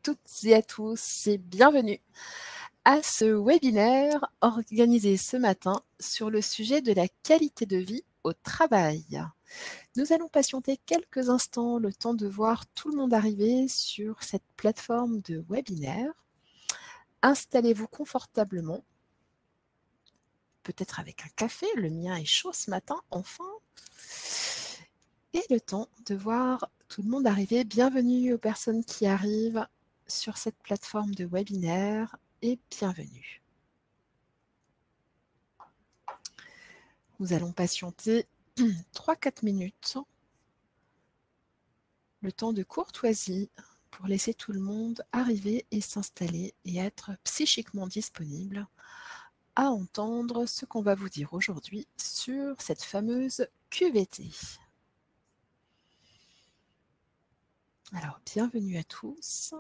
toutes et à tous et bienvenue à ce webinaire organisé ce matin sur le sujet de la qualité de vie au travail. Nous allons patienter quelques instants, le temps de voir tout le monde arriver sur cette plateforme de webinaire. Installez-vous confortablement, peut-être avec un café, le mien est chaud ce matin, enfin. Et le temps de voir tout le monde arriver. Bienvenue aux personnes qui arrivent sur cette plateforme de webinaire et bienvenue. Nous allons patienter 3-4 minutes, le temps de courtoisie pour laisser tout le monde arriver et s'installer et être psychiquement disponible à entendre ce qu'on va vous dire aujourd'hui sur cette fameuse QVT. Alors, bienvenue à tous.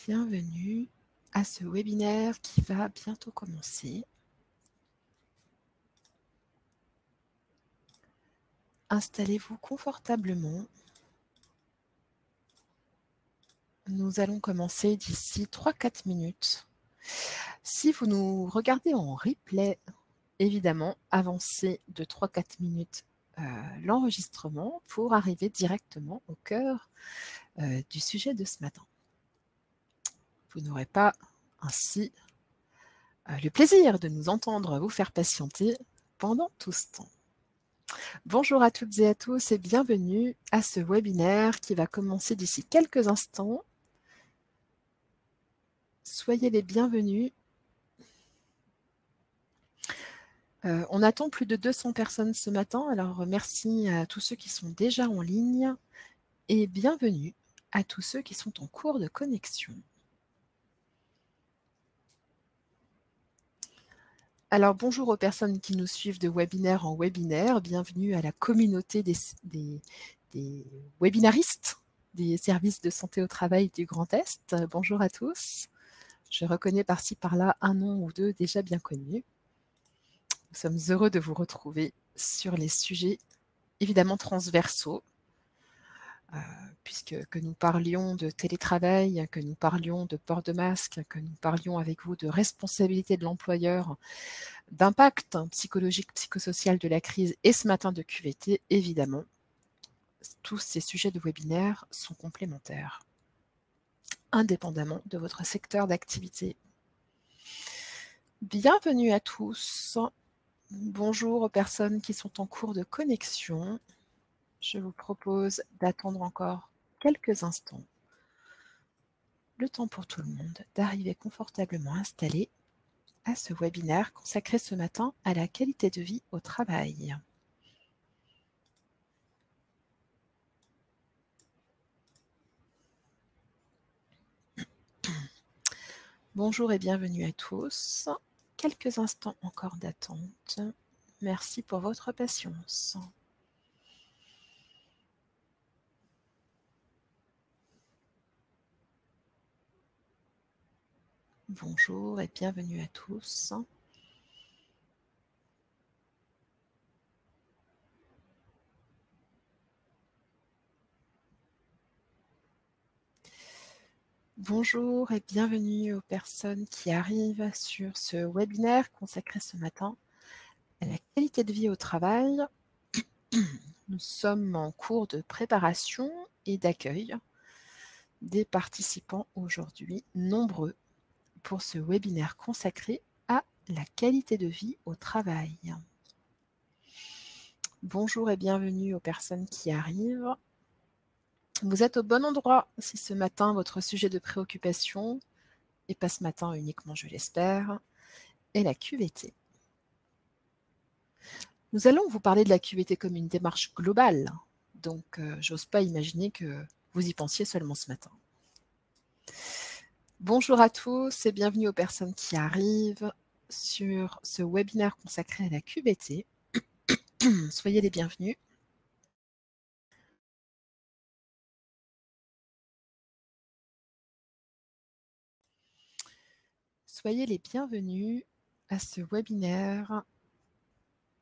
Bienvenue à ce webinaire qui va bientôt commencer. Installez-vous confortablement. Nous allons commencer d'ici 3-4 minutes. Si vous nous regardez en replay, évidemment, avancez de 3-4 minutes l'enregistrement pour arriver directement au cœur du sujet de ce matin. Vous n'aurez pas ainsi le plaisir de nous entendre vous faire patienter pendant tout ce temps. Bonjour à toutes et à tous et bienvenue à ce webinaire qui va commencer d'ici quelques instants. Soyez les bienvenus. On attend plus de 200 personnes ce matin, alors merci à tous ceux qui sont déjà en ligne et bienvenue à tous ceux qui sont en cours de connexion. Alors bonjour aux personnes qui nous suivent de webinaire en webinaire, bienvenue à la communauté des webinaristes des services de santé au travail du Grand Est. Bonjour à tous. Je reconnais par-ci par-là un nom ou deux déjà bien connus. Nous sommes heureux de vous retrouver sur les sujets évidemment transversaux, puisque que nous parlions de télétravail, que nous parlions de port de masque, que nous parlions avec vous de responsabilité de l'employeur, d'impact psychologique, psychosocial de la crise et ce matin de QVT, évidemment, tous ces sujets de webinaire sont complémentaires, indépendamment de votre secteur d'activité. Bienvenue à tous. Bonjour aux personnes qui sont en cours de connexion. Je vous propose d'attendre encore quelques instants. Le temps pour tout le monde d'arriver confortablement installé à ce webinaire consacré ce matin à la qualité de vie au travail. Bonjour et bienvenue à tous. Quelques instants encore d'attente. Merci pour votre patience. Bonjour et bienvenue à tous. Bonjour et bienvenue aux personnes qui arrivent sur ce webinaire consacré ce matin à la qualité de vie au travail. Nous sommes en cours de préparation et d'accueil des participants aujourd'hui, nombreux, pour ce webinaire consacré à la qualité de vie au travail. Bonjour et bienvenue aux personnes qui arrivent. Vous êtes au bon endroit si ce matin votre sujet de préoccupation, et pas ce matin uniquement je l'espère, est la QVT. Nous allons vous parler de la QVT comme une démarche globale, donc j'ose pas imaginer que vous y pensiez seulement ce matin. Bonjour à tous et bienvenue aux personnes qui arrivent sur ce webinaire consacré à la QVT. Soyez les bienvenus. Soyez les bienvenus à ce webinaire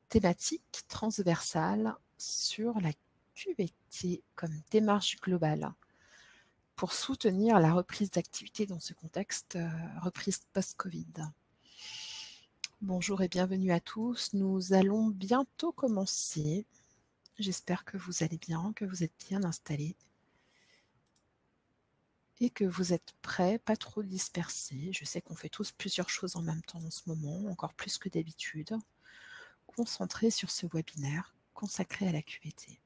thématique transversale sur la QVT comme démarche globale pour soutenir la reprise d'activité dans ce contexte, reprise post-Covid. Bonjour et bienvenue à tous. Nous allons bientôt commencer. J'espère que vous allez bien, que vous êtes bien installés et que vous êtes prêts, pas trop dispersés. Je sais qu'on fait tous plusieurs choses en même temps en ce moment, encore plus que d'habitude. Concentrés sur ce webinaire consacré à la QVT.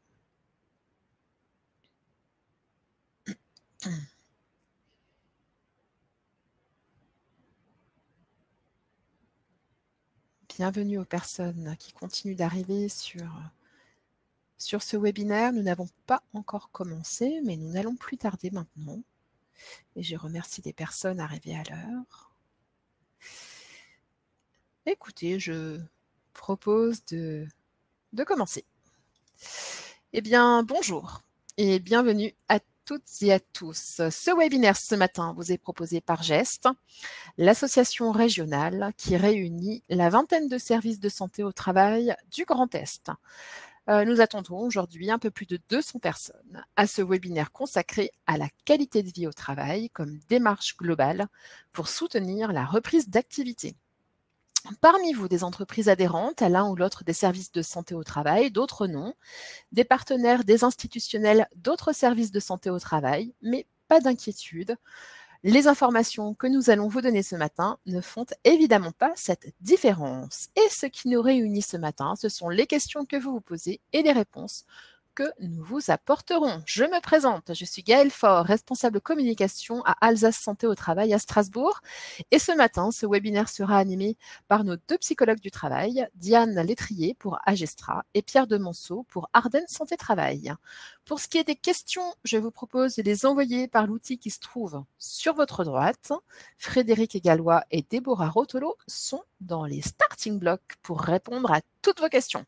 Bienvenue aux personnes qui continuent d'arriver sur ce webinaire. Nous n'avons pas encore commencé, mais nous n'allons plus tarder maintenant. Et je remercie les personnes arrivées à l'heure. Écoutez, je propose de commencer. Eh bien, bonjour et bienvenue à toutes et à tous. Ce webinaire ce matin vous est proposé par GEST, l'association régionale qui réunit la vingtaine de services de santé au travail du Grand Est. Nous attendons aujourd'hui un peu plus de 200 personnes à ce webinaire consacré à la qualité de vie au travail comme démarche globale pour soutenir la reprise d'activité. Parmi vous, des entreprises adhérentes à l'un ou l'autre des services de santé au travail, d'autres non, des partenaires, des institutionnels, d'autres services de santé au travail, mais pas d'inquiétude. Les informations que nous allons vous donner ce matin ne font évidemment pas cette différence. Et ce qui nous réunit ce matin, ce sont les questions que vous vous posez et les réponses que nous vous apporterons. Je me présente, je suis Gaëlle Faure, responsable communication à Alsace Santé au Travail à Strasbourg. Et ce matin, ce webinaire sera animé par nos 2 psychologues du travail, Diane Létrier pour Agestra et Pierre Demonceau pour Ardennes Santé Travail. Pour ce qui est des questions, je vous propose de les envoyer par l'outil qui se trouve sur votre droite. Frédéric Gallois et Déborah Rotolo sont dans les starting blocks pour répondre à toutes vos questions.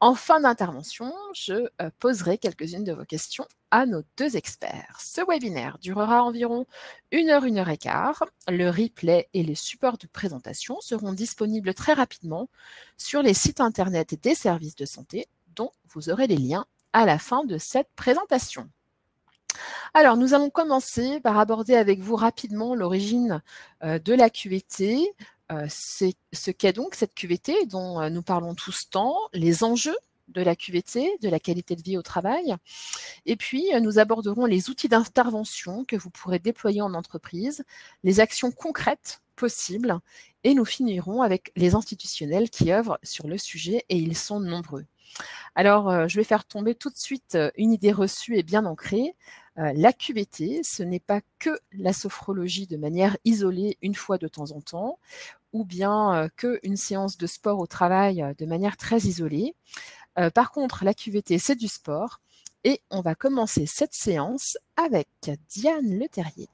En fin d'intervention, je poserai quelques-unes de vos questions à nos 2 experts. Ce webinaire durera environ 1 heure, 1 heure et quart. Le replay et les supports de présentation seront disponibles très rapidement sur les sites internet des services de santé dont vous aurez les liens à la fin de cette présentation. Alors, nous allons commencer par aborder avec vous rapidement l'origine de la QVT. C'est ce qu'est donc cette QVT dont nous parlons tout ce temps, les enjeux de la QVT, de la qualité de vie au travail. Et puis, nous aborderons les outils d'intervention que vous pourrez déployer en entreprise, les actions concrètes possibles, et nous finirons avec les institutionnels qui œuvrent sur le sujet, et ils sont nombreux. Alors, je vais faire tomber tout de suite une idée reçue et bien ancrée. La QVT, ce n'est pas que la sophrologie de manière isolée une fois de temps en temps, ou bien qu'une séance de sport au travail de manière très isolée. Par contre, la QVT, c'est du sport. Et on va commencer cette séance avec Diane Leterrier.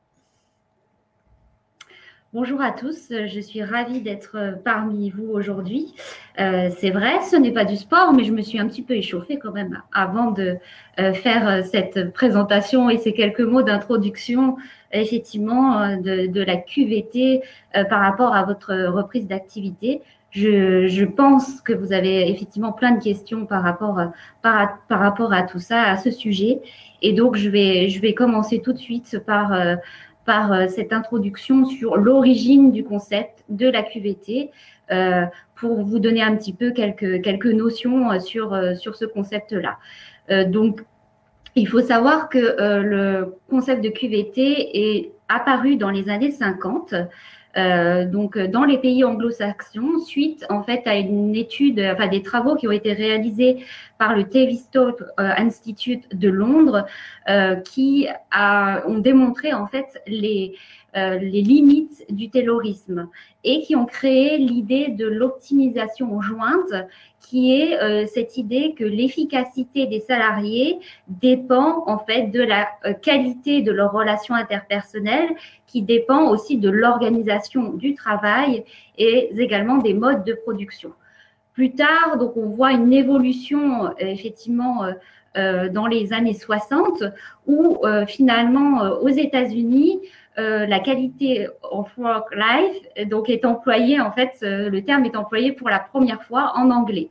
Bonjour à tous, je suis ravie d'être parmi vous aujourd'hui. C'est vrai, ce n'est pas du sport, mais je me suis un petit peu échauffée quand même avant de faire cette présentation et ces quelques mots d'introduction, effectivement, de la QVT par rapport à votre reprise d'activité. Je pense que vous avez effectivement plein de questions par rapport à tout ça, à ce sujet. Et donc, je vais commencer tout de suite par cette introduction sur l'origine du concept de la QVT pour vous donner un petit peu quelques notions sur ce concept-là. Donc, il faut savoir que le concept de QVT est apparu dans les années 50. Donc, dans les pays anglo-saxons, suite en fait à une étude, enfin des travaux qui ont été réalisés par le Tavistock Institute de Londres, qui ont démontré en fait les limites du taylorisme et qui ont créé l'idée de l'optimisation jointe, qui est cette idée que l'efficacité des salariés dépend en fait de la qualité de leurs relations interpersonnelles, qui dépend aussi de l'organisation du travail et également des modes de production. Plus tard, donc on voit une évolution effectivement dans les années 60 où finalement aux États-Unis la qualité of work life donc est employée en fait le terme est employé pour la première fois en anglais.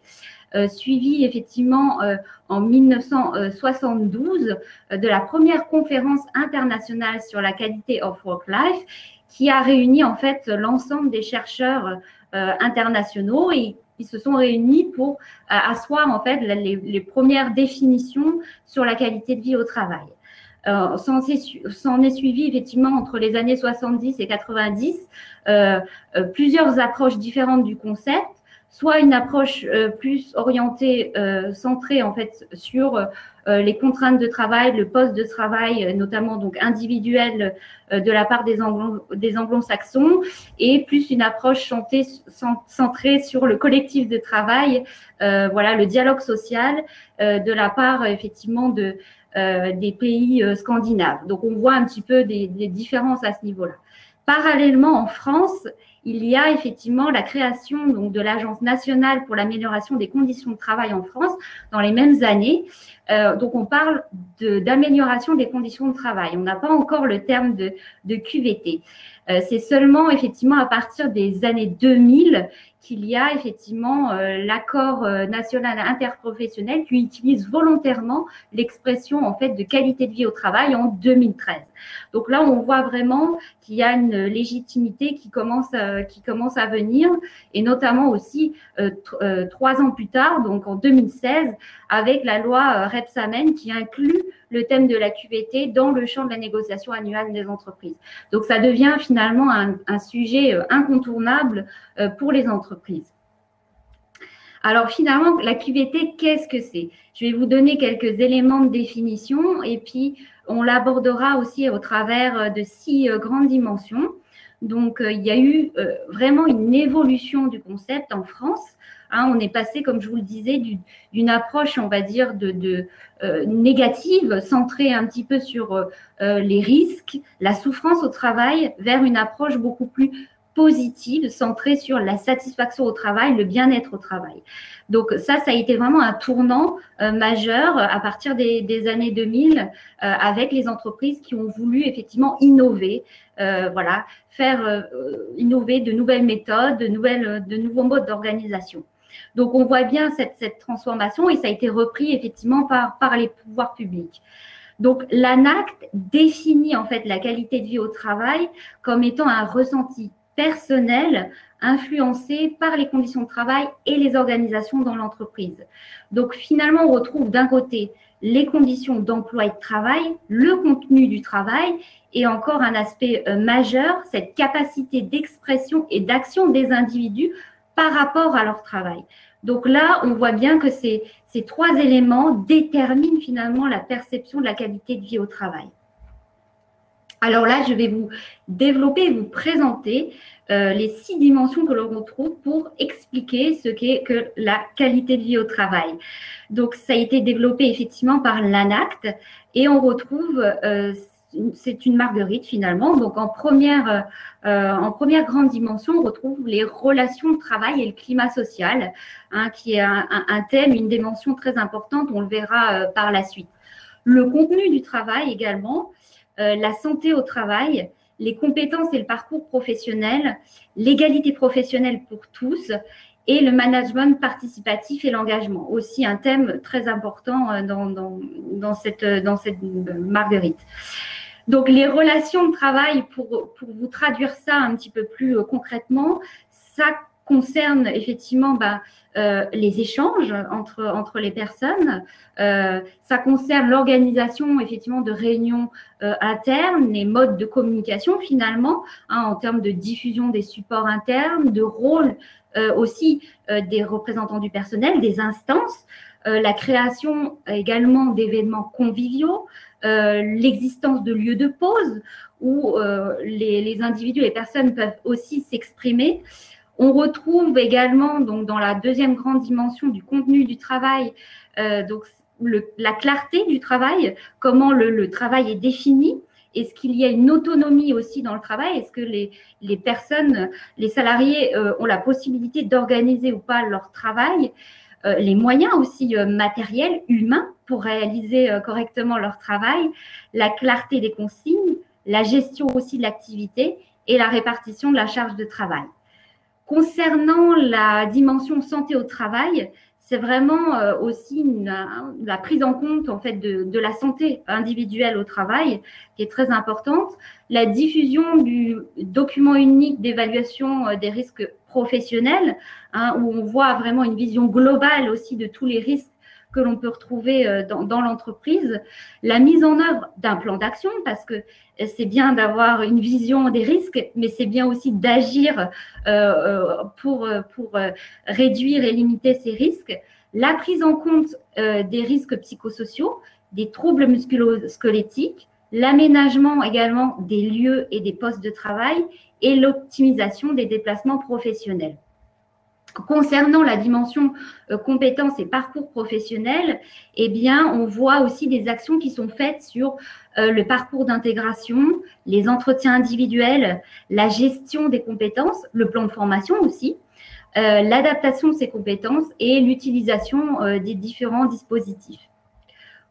suivi effectivement en 1972 de la première conférence internationale sur la qualité of work-life qui a réuni en fait l'ensemble des chercheurs internationaux et ils se sont réunis pour asseoir en fait les premières définitions sur la qualité de vie au travail. S'en est suivi effectivement entre les années 70 et 90 plusieurs approches différentes du concept, soit une approche plus orientée, centrée en fait sur les contraintes de travail, le poste de travail, notamment donc individuel de la part des anglo-saxons, et plus une approche centrée sur le collectif de travail, voilà, le dialogue social de la part effectivement des pays scandinaves. Donc, on voit un petit peu des différences à ce niveau-là. Parallèlement, en France, il y a effectivement la création donc, de l'Agence nationale pour l'amélioration des conditions de travail en France dans les mêmes années. Donc, on parle d'amélioration des conditions de travail. On n'a pas encore le terme de QVT. C'est seulement effectivement à partir des années 2000 qu'il y a effectivement l'accord national interprofessionnel qui utilise volontairement l'expression en fait de qualité de vie au travail en 2013. Donc là, on voit vraiment qu'il y a une légitimité qui commence à venir, et notamment aussi 3 ans plus tard, donc en 2016, avec la loi Rebsamen qui inclut le thème de la QVT dans le champ de la négociation annuelle des entreprises. Donc, ça devient finalement un sujet incontournable pour les entreprises. Alors, finalement, la QVT, qu'est-ce que c'est? Je vais vous donner quelques éléments de définition et puis on l'abordera aussi au travers de 6 grandes dimensions. Donc, il y a eu vraiment une évolution du concept en France. Hein, on est passé, comme je vous le disais, d'une approche, on va dire, négative, centrée un petit peu sur les risques, la souffrance au travail, vers une approche beaucoup plus positive, centrée sur la satisfaction au travail, le bien-être au travail. Donc ça a été vraiment un tournant majeur à partir des années 2000 avec les entreprises qui ont voulu effectivement innover, voilà, faire innover de nouvelles méthodes, de nouveaux modes d'organisation. Donc, on voit bien cette transformation et ça a été repris effectivement par les pouvoirs publics. Donc, l'ANACT définit en fait la qualité de vie au travail comme étant un ressenti personnel influencé par les conditions de travail et les organisations dans l'entreprise. Donc, finalement, on retrouve d'un côté les conditions d'emploi et de travail, le contenu du travail et encore un aspect majeur, cette capacité d'expression et d'action des individus par rapport à leur travail. Donc là, on voit bien que ces 3 éléments déterminent finalement la perception de la qualité de vie au travail. Alors là, je vais vous développer et vous présenter les 6 dimensions que l'on retrouve pour expliquer ce qu'est que la qualité de vie au travail. Donc, ça a été développé effectivement par l'ANACT et on retrouve c'est une marguerite finalement. Donc, en première grande dimension, on retrouve les relations de travail et le climat social, hein, qui est un thème, une dimension très importante, on le verra par la suite. Le contenu du travail également, la santé au travail, les compétences et le parcours professionnel, l'égalité professionnelle pour tous et le management participatif et l'engagement. Aussi un thème très important dans cette marguerite. Donc, les relations de travail, pour vous traduire ça un petit peu plus concrètement, ça concerne effectivement les échanges entre les personnes. Ça concerne l'organisation effectivement de réunions internes, les modes de communication finalement, hein, en termes de diffusion des supports internes, de rôle aussi des représentants du personnel, des instances, la création également d'événements conviviaux, l'existence de lieux de pause où les individus, les personnes peuvent aussi s'exprimer. On retrouve également donc, dans la 2e grande dimension du contenu du travail, donc, la clarté du travail, comment le travail est défini. Est-ce qu'il y a une autonomie aussi dans le travail? Est-ce que les personnes, les salariés ont la possibilité d'organiser ou pas leur travail? Les moyens aussi matériels, humains, pour réaliser correctement leur travail, la clarté des consignes, la gestion aussi de l'activité et la répartition de la charge de travail. Concernant la dimension santé au travail, c'est vraiment aussi la prise en compte en fait de la santé individuelle au travail qui est très importante, la diffusion du document unique d'évaluation des risques professionnels, hein, où on voit vraiment une vision globale aussi de tous les risques que l'on peut retrouver dans l'entreprise, la mise en œuvre d'un plan d'action, parce que c'est bien d'avoir une vision des risques, mais c'est bien aussi d'agir pour réduire et limiter ces risques, la prise en compte des risques psychosociaux, des troubles musculo-squelettiques, l'aménagement également des lieux et des postes de travail et l'optimisation des déplacements professionnels. Concernant la dimension compétences et parcours professionnels, eh bien, on voit aussi des actions qui sont faites sur le parcours d'intégration, les entretiens individuels, la gestion des compétences, le plan de formation aussi, l'adaptation de ces compétences et l'utilisation des différents dispositifs.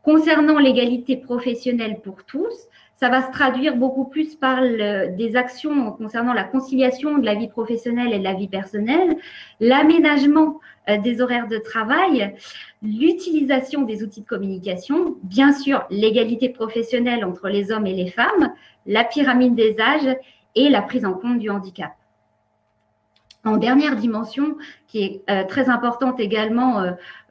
Concernant l'égalité professionnelle pour tous, ça va se traduire beaucoup plus par des actions concernant la conciliation de la vie professionnelle et de la vie personnelle, l'aménagement des horaires de travail, l'utilisation des outils de communication, bien sûr l'égalité professionnelle entre les hommes et les femmes, la pyramide des âges et la prise en compte du handicap. En dernière dimension, qui est très importante également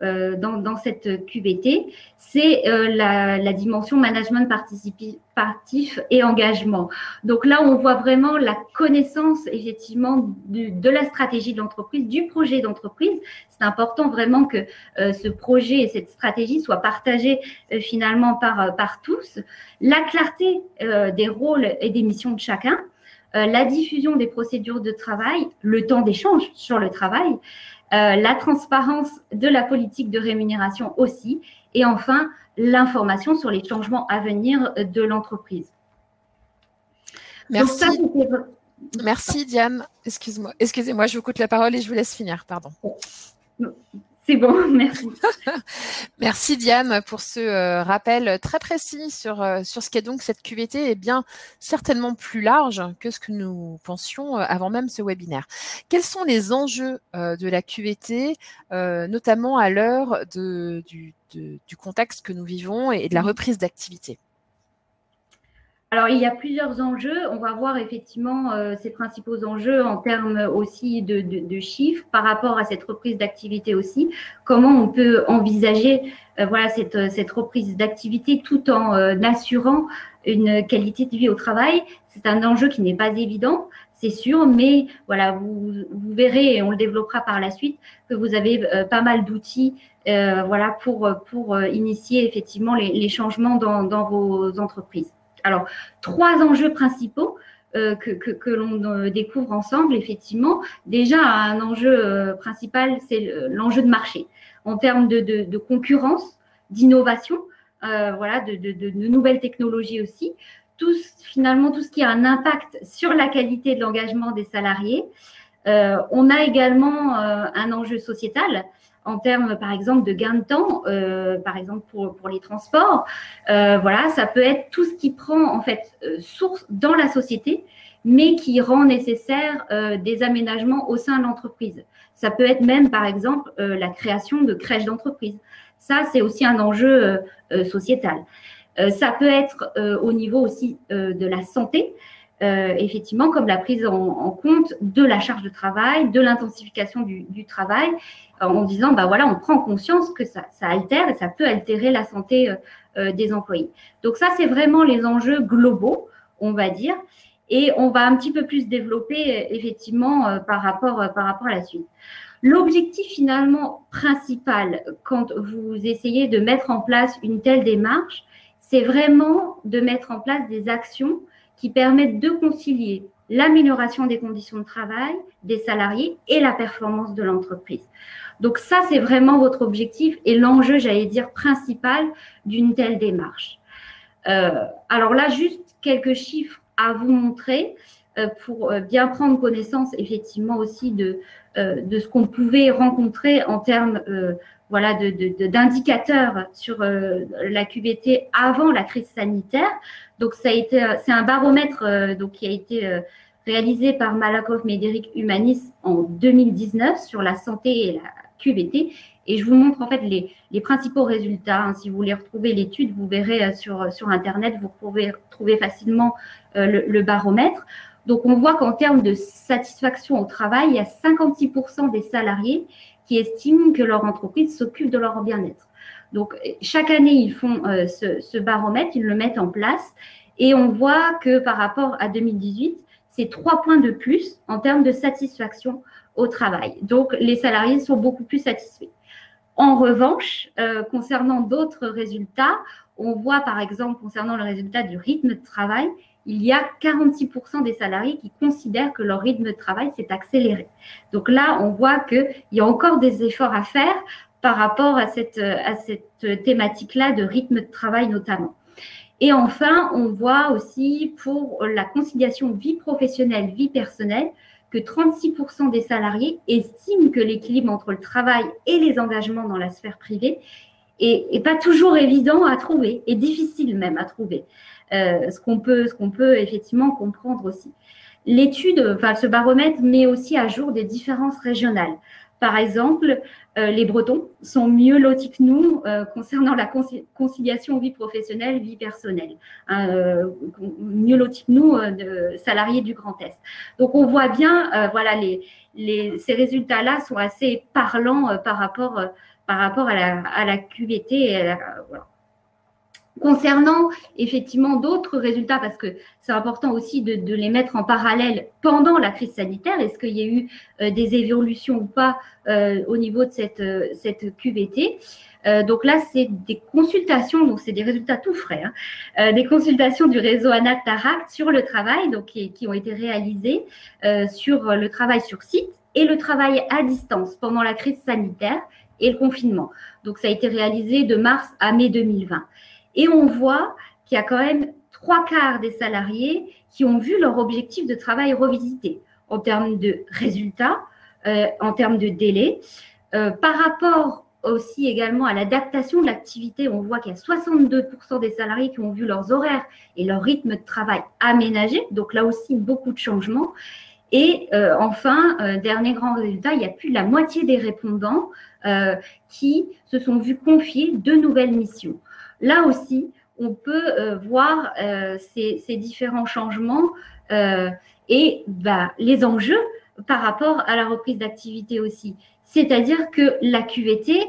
dans cette QVT, c'est la dimension management participatif et engagement. Donc là, on voit vraiment la connaissance effectivement de la stratégie de l'entreprise, du projet d'entreprise. C'est important vraiment que ce projet et cette stratégie soient partagés finalement par tous. La clarté des rôles et des missions de chacun. La diffusion des procédures de travail, le temps d'échange sur le travail, la transparence de la politique de rémunération aussi, et enfin, l'information sur les changements à venir de l'entreprise. Merci. Merci Diane. Excusez-moi, je vous coupe la parole et je vous laisse finir, pardon. C'est bon, merci. Merci Diane pour ce rappel très précis sur ce qu'est donc cette QVT et bien certainement plus large que ce que nous pensions avant même ce webinaire. Quels sont les enjeux de la QVT, notamment à l'heure du contexte que nous vivons et de la reprise d'activité? Alors, il y a plusieurs enjeux. On va voir effectivement ces principaux enjeux en termes aussi de chiffres par rapport à cette reprise d'activité aussi. Comment on peut envisager voilà, cette reprise d'activité tout en assurant une qualité de vie au travail. C'est un enjeu qui n'est pas évident, c'est sûr, mais voilà, vous verrez, et on le développera par la suite, que vous avez pas mal d'outils voilà, pour initier effectivement les changements dans vos entreprises. Alors, 3 enjeux principaux que l'on découvre ensemble, effectivement. Déjà, un enjeu principal, c'est l'enjeu de marché en termes de concurrence, d'innovation, voilà, de nouvelles technologies aussi. Finalement, tout ce qui a un impact sur la qualité de l'engagement des salariés. On a également un enjeu sociétal en termes, par exemple, de gain de temps, par exemple pour les transports. Voilà, ça peut être tout ce qui prend en fait source dans la société, mais qui rend nécessaire des aménagements au sein de l'entreprise. Ça peut être même, par exemple, la création de crèches d'entreprise. Ça, c'est aussi un enjeu sociétal. Ça peut être au niveau aussi de la santé, effectivement, comme la prise en compte de la charge de travail, de l'intensification du travail, en disant, bah voilà, on prend conscience que ça altère et ça peut altérer la santé des employés. Donc ça, c'est vraiment les enjeux globaux, on va dire, et on va un petit peu plus développer effectivement par rapport à la suite. L'objectif finalement principal quand vous essayez de mettre en place une telle démarche, c'est vraiment de mettre en place des actions qui permettent de concilier l'amélioration des conditions de travail des salariés et la performance de l'entreprise. Donc ça, c'est vraiment votre objectif et l'enjeu, j'allais dire, principal d'une telle démarche. Alors là, juste quelques chiffres à vous montrer pour bien prendre connaissance effectivement aussi de ce qu'on pouvait rencontrer en termes voilà, d'indicateurs sur la QVT avant la crise sanitaire. Donc, c'est un baromètre donc, qui a été réalisé par Malakoff Médéric Humanis en 2019 sur la santé QVT. Et je vous montre en fait les principaux résultats. Hein. Si vous voulez retrouver l'étude, vous verrez sur Internet, vous pouvez trouver facilement le baromètre. Donc, on voit qu'en termes de satisfaction au travail, il y a 56% des salariés qui estiment que leur entreprise s'occupe de leur bien-être. Donc, chaque année, ils font ce baromètre, ils le mettent en place et on voit que par rapport à 2018, c'est 3 points de plus en termes de satisfaction au travail. Donc, les salariés sont beaucoup plus satisfaits. En revanche, concernant d'autres résultats, on voit par exemple concernant le résultat du rythme de travail, il y a 46% des salariés qui considèrent que leur rythme de travail s'est accéléré. Donc là, on voit qu'il y a encore des efforts à faire par rapport à cette thématique-là de rythme de travail notamment. Et enfin, on voit aussi pour la conciliation vie professionnelle, vie personnelle, que 36% des salariés estiment que l'équilibre entre le travail et les engagements dans la sphère privée est pas toujours évident à trouver, et difficile même à trouver. Ce qu'on peut effectivement comprendre aussi. L'étude, enfin ce baromètre met aussi à jour des différences régionales. Par exemple, les Bretons sont mieux lotis que nous concernant la conciliation vie professionnelle, vie personnelle. Mieux lotis que nous, salariés du Grand Est. Donc, on voit bien, voilà, ces résultats-là sont assez parlants par rapport à la QVT. Voilà. Concernant effectivement d'autres résultats, parce que c'est important aussi de les mettre en parallèle pendant la crise sanitaire, est-ce qu'il y a eu des évolutions ou pas au niveau de cette QVT? Donc là, c'est des consultations, donc c'est des résultats tout frais, hein, des consultations du réseau ANAC-TARAC sur le travail, donc qui ont été réalisées sur le travail sur site et le travail à distance pendant la crise sanitaire et le confinement. Donc ça a été réalisé de mars à mai 2020. Et on voit qu'il y a quand même 3/4 des salariés qui ont vu leur objectif de travail revisité en termes de résultats, en termes de délai. Par rapport aussi également à l'adaptation de l'activité, on voit qu'il y a 62% des salariés qui ont vu leurs horaires et leur rythme de travail aménagés. Donc là aussi, beaucoup de changements. Et enfin, dernier grand résultat, il y a plus de la moitié des répondants qui se sont vus confier de nouvelles missions. Là aussi, on peut voir ces différents changements et les enjeux par rapport à la reprise d'activité aussi. C'est-à-dire que la QVT,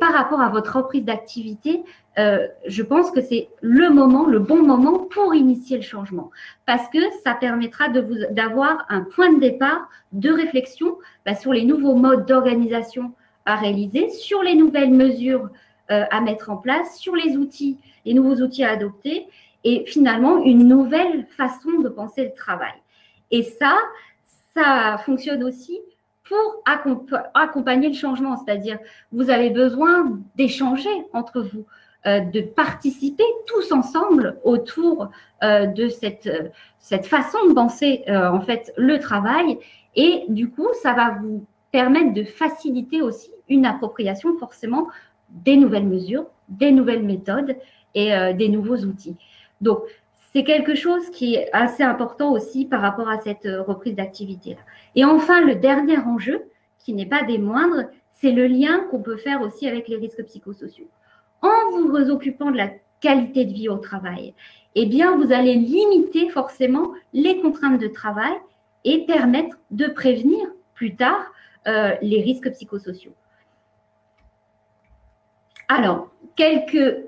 par rapport à votre reprise d'activité, je pense que c'est le bon moment pour initier le changement, parce que ça permettra d'avoir un point de départ de réflexion sur les nouveaux modes d'organisation à réaliser, sur les nouvelles mesures à mettre en place, sur les nouveaux outils à adopter, et finalement une nouvelle façon de penser le travail. Et ça fonctionne aussi pour accompagner le changement, c'est-à-dire vous avez besoin d'échanger entre vous, de participer tous ensemble autour de cette façon de penser en fait le travail, et du coup ça va vous permettre de faciliter aussi une appropriation forcément des nouvelles mesures, des nouvelles méthodes et des nouveaux outils. Donc, c'est quelque chose qui est assez important aussi par rapport à cette reprise d'activité-là. Et enfin, le dernier enjeu, qui n'est pas des moindres, c'est le lien qu'on peut faire aussi avec les risques psychosociaux. En vous occupant de la qualité de vie au travail, eh bien, vous allez limiter forcément les contraintes de travail et permettre de prévenir plus tard les risques psychosociaux. Alors, quelques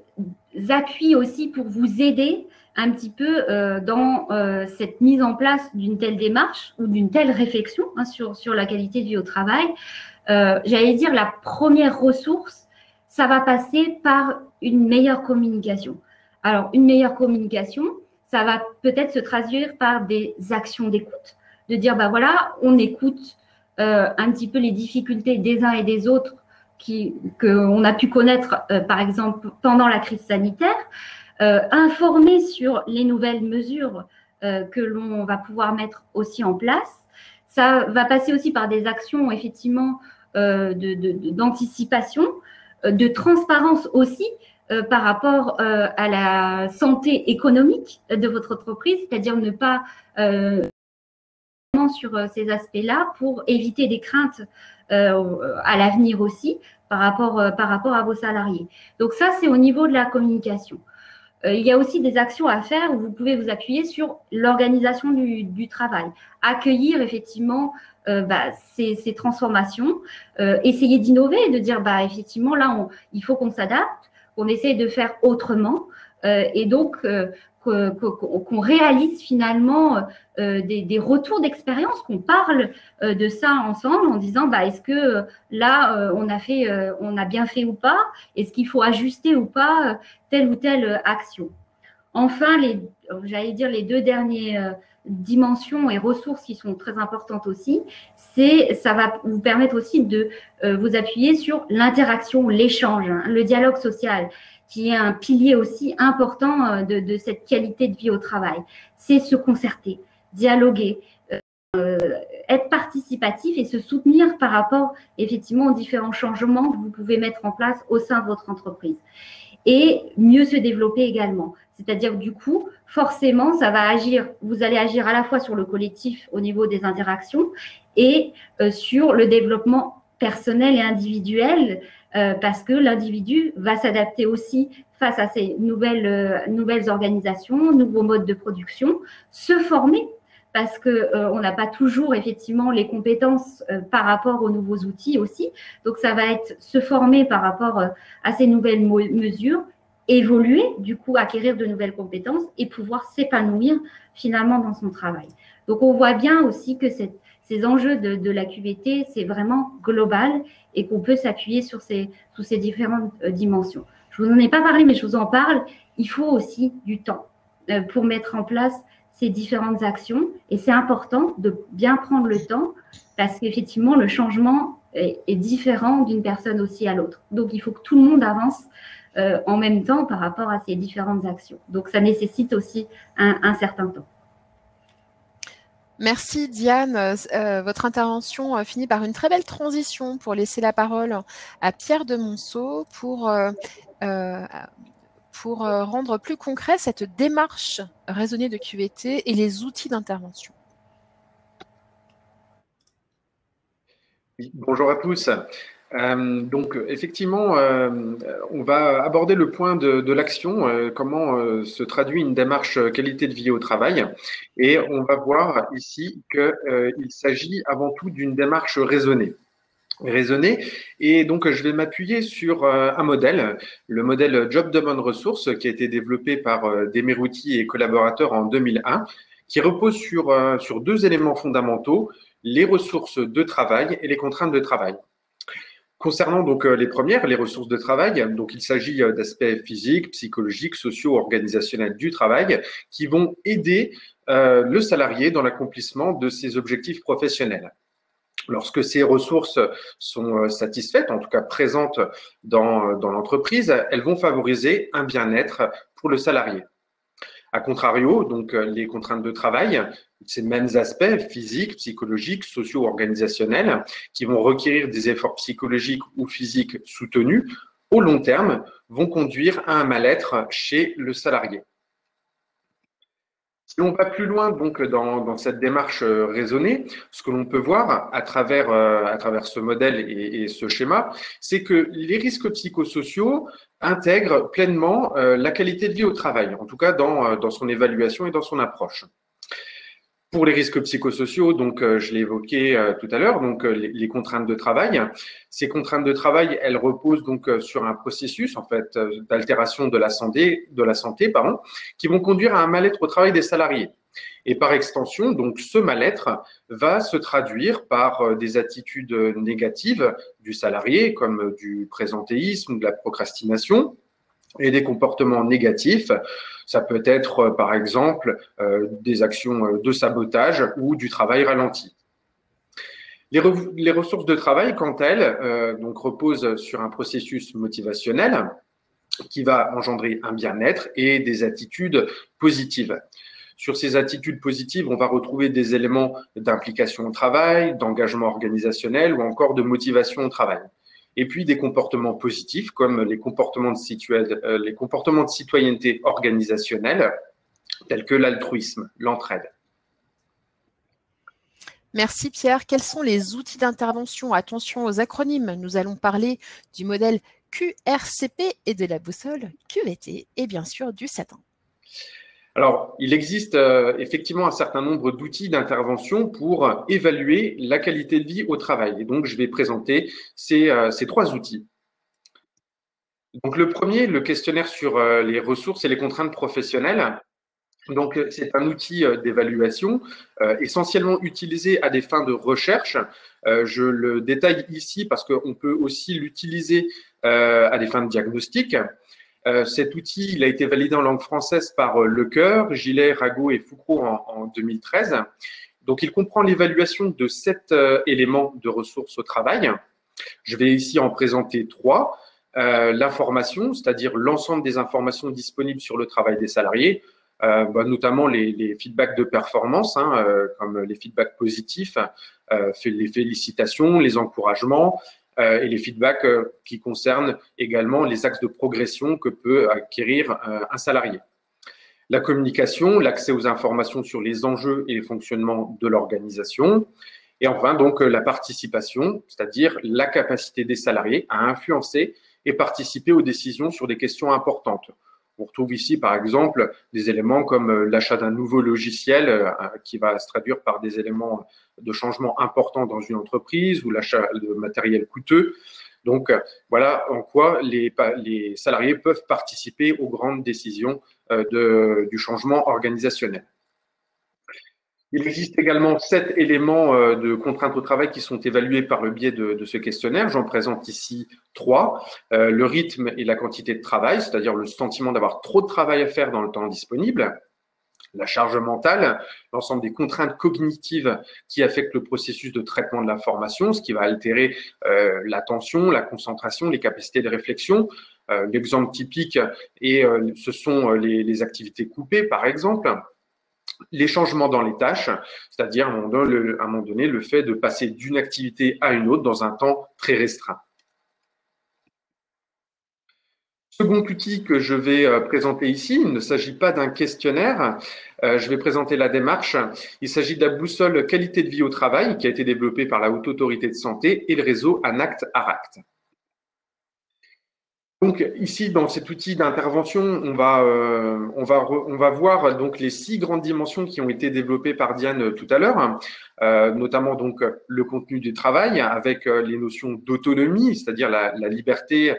appuis aussi pour vous aider un petit peu dans cette mise en place d'une telle démarche ou d'une telle réflexion sur la qualité de vie au travail. J'allais dire, la première ressource, ça va passer par une meilleure communication. Alors, une meilleure communication, ça va peut-être se traduire par des actions d'écoute, de dire, voilà, on écoute un petit peu les difficultés des uns et des autres qu'on a pu connaître, par exemple, pendant la crise sanitaire, informer sur les nouvelles mesures que l'on va pouvoir mettre aussi en place. Ça va passer aussi par des actions, effectivement, d'anticipation, de transparence aussi par rapport à la santé économique de votre entreprise, c'est-à-dire ne pas sur ces aspects-là pour éviter des craintes à l'avenir aussi par rapport à vos salariés. Donc ça, c'est au niveau de la communication. Il y a aussi des actions à faire où vous pouvez vous appuyer sur l'organisation du travail, accueillir effectivement ces transformations, essayer d'innover et de dire effectivement là il faut qu'on s'adapte, qu'on essaye de faire autrement et donc qu'on réalise finalement des retours d'expérience, qu'on parle de ça ensemble en disant est-ce que là on a bien fait ou pas, est-ce qu'il faut ajuster ou pas telle ou telle action. Enfin, j'allais dire les deux dernières dimensions et ressources qui sont très importantes aussi, ça va vous permettre aussi de vous appuyer sur l'interaction, l'échange, hein, le dialogue social, qui est un pilier aussi important de cette qualité de vie au travail. C'est se concerter, dialoguer, être participatif et se soutenir par rapport effectivement aux différents changements que vous pouvez mettre en place au sein de votre entreprise. Et mieux se développer également. C'est-à-dire du coup, forcément, vous allez agir à la fois sur le collectif au niveau des interactions et sur le développement personnel et individuel, parce que l'individu va s'adapter aussi face à ces nouvelles organisations, nouveaux modes de production, se former, parce qu'on n'a pas toujours effectivement les compétences par rapport aux nouveaux outils aussi. Donc, ça va être se former par rapport à ces nouvelles mesures, évoluer, du coup, acquérir de nouvelles compétences et pouvoir s'épanouir finalement dans son travail. Donc, on voit bien aussi que ces enjeux de la QVT, c'est vraiment global et qu'on peut s'appuyer sur ces différentes dimensions. Je ne vous en ai pas parlé, mais je vous en parle. Il faut aussi du temps pour mettre en place ces différentes actions et c'est important de bien prendre le temps parce qu'effectivement, le changement est différent d'une personne aussi à l'autre. Donc, il faut que tout le monde avance en même temps par rapport à ces différentes actions. Donc, ça nécessite aussi un certain temps. Merci Diane. Votre intervention finit par une très belle transition pour laisser la parole à Pierre de Monceau pour rendre plus concret cette démarche raisonnée de QVT et les outils d'intervention. Oui, bonjour à tous. Donc, effectivement, on va aborder le point de l'action, comment se traduit une démarche qualité de vie au travail. Et on va voir ici qu'il s'agit avant tout d'une démarche raisonnée. Et donc, je vais m'appuyer sur un modèle, le modèle Job Demand Ressources, qui a été développé par Demerouti et collaborateurs en 2001, qui repose sur deux éléments fondamentaux, les ressources de travail et les contraintes de travail. Concernant donc les premières, les ressources de travail, donc il s'agit d'aspects physiques, psychologiques, sociaux, organisationnels du travail qui vont aider le salarié dans l'accomplissement de ses objectifs professionnels. Lorsque ces ressources sont satisfaites, en tout cas présentes dans l'entreprise, elles vont favoriser un bien-être pour le salarié. A contrario, donc les contraintes de travail, ces mêmes aspects physiques, psychologiques, sociaux, organisationnels, qui vont requérir des efforts psychologiques ou physiques soutenus, au long terme, vont conduire à un mal-être chez le salarié. Si on va plus loin donc dans cette démarche raisonnée, ce que l'on peut voir à travers ce modèle et ce schéma, c'est que les risques psychosociaux intègrent pleinement la qualité de vie au travail, en tout cas dans son évaluation et dans son approche. Pour les risques psychosociaux, donc je l'ai évoqué tout à l'heure, donc les contraintes de travail. Ces contraintes de travail, elles reposent donc sur un processus en fait d'altération de la santé, qui vont conduire à un mal-être au travail des salariés. Et par extension, donc ce mal-être va se traduire par des attitudes négatives du salarié, comme du présentéisme ou de la procrastination, et des comportements négatifs. Ça peut être, par exemple, des actions de sabotage ou du travail ralenti. Les ressources de travail, quant à elles, donc reposent sur un processus motivationnel qui va engendrer un bien-être et des attitudes positives. Sur ces attitudes positives, on va retrouver des éléments d'implication au travail, d'engagement organisationnel ou encore de motivation au travail. Et puis des comportements positifs comme les comportements de citoyenneté organisationnelle, tels que l'altruisme, l'entraide. Merci Pierre. Quels sont les outils d'intervention? Attention aux acronymes. Nous allons parler du modèle QRCP et de la boussole QVT et bien sûr du satin. Alors, il existe effectivement un certain nombre d'outils d'intervention pour évaluer la qualité de vie au travail. Et donc, je vais présenter ces 3 outils. Donc, le premier, le questionnaire sur les ressources et les contraintes professionnelles. Donc, c'est un outil d'évaluation essentiellement utilisé à des fins de recherche. Je le détaille ici parce qu'on peut aussi l'utiliser à des fins de diagnostic. Cet outil, il a été validé en langue française par Lecoeur, Gillet, Rago et Foucault en 2013. Donc, il comprend l'évaluation de 7 éléments de ressources au travail. Je vais ici en présenter 3. L'information, c'est-à-dire l'ensemble des informations disponibles sur le travail des salariés, notamment les feedbacks de performance, comme les feedbacks positifs, les félicitations, les encouragements, et les feedbacks qui concernent également les axes de progression que peut acquérir un salarié. La communication, l'accès aux informations sur les enjeux et les fonctionnements de l'organisation. Et enfin, donc, la participation, c'est-à-dire la capacité des salariés à influencer et participer aux décisions sur des questions importantes. On retrouve ici, par exemple, des éléments comme l'achat d'un nouveau logiciel qui va se traduire par des éléments de changement importants dans une entreprise ou l'achat de matériel coûteux. Donc, voilà en quoi les salariés peuvent participer aux grandes décisions du changement organisationnel. Il existe également 7 éléments de contraintes au travail qui sont évalués par le biais de ce questionnaire. J'en présente ici 3. Le rythme et la quantité de travail, c'est-à-dire le sentiment d'avoir trop de travail à faire dans le temps disponible. La charge mentale, l'ensemble des contraintes cognitives qui affectent le processus de traitement de l'information, ce qui va altérer l'attention, la concentration, les capacités de réflexion. L'exemple typique, ce sont les activités coupées, par exemple. Les changements dans les tâches, c'est-à-dire à un moment donné, le fait de passer d'une activité à une autre dans un temps très restreint. Second outil que je vais présenter ici, il ne s'agit pas d'un questionnaire, je vais présenter la démarche. Il s'agit de la boussole qualité de vie au travail qui a été développée par la Haute Autorité de Santé et le réseau ANACT-ARACT. Donc ici, dans cet outil d'intervention, on va voir donc les 6 grandes dimensions qui ont été développées par Diane tout à l'heure, notamment donc le contenu du travail avec les notions d'autonomie, c'est-à-dire la liberté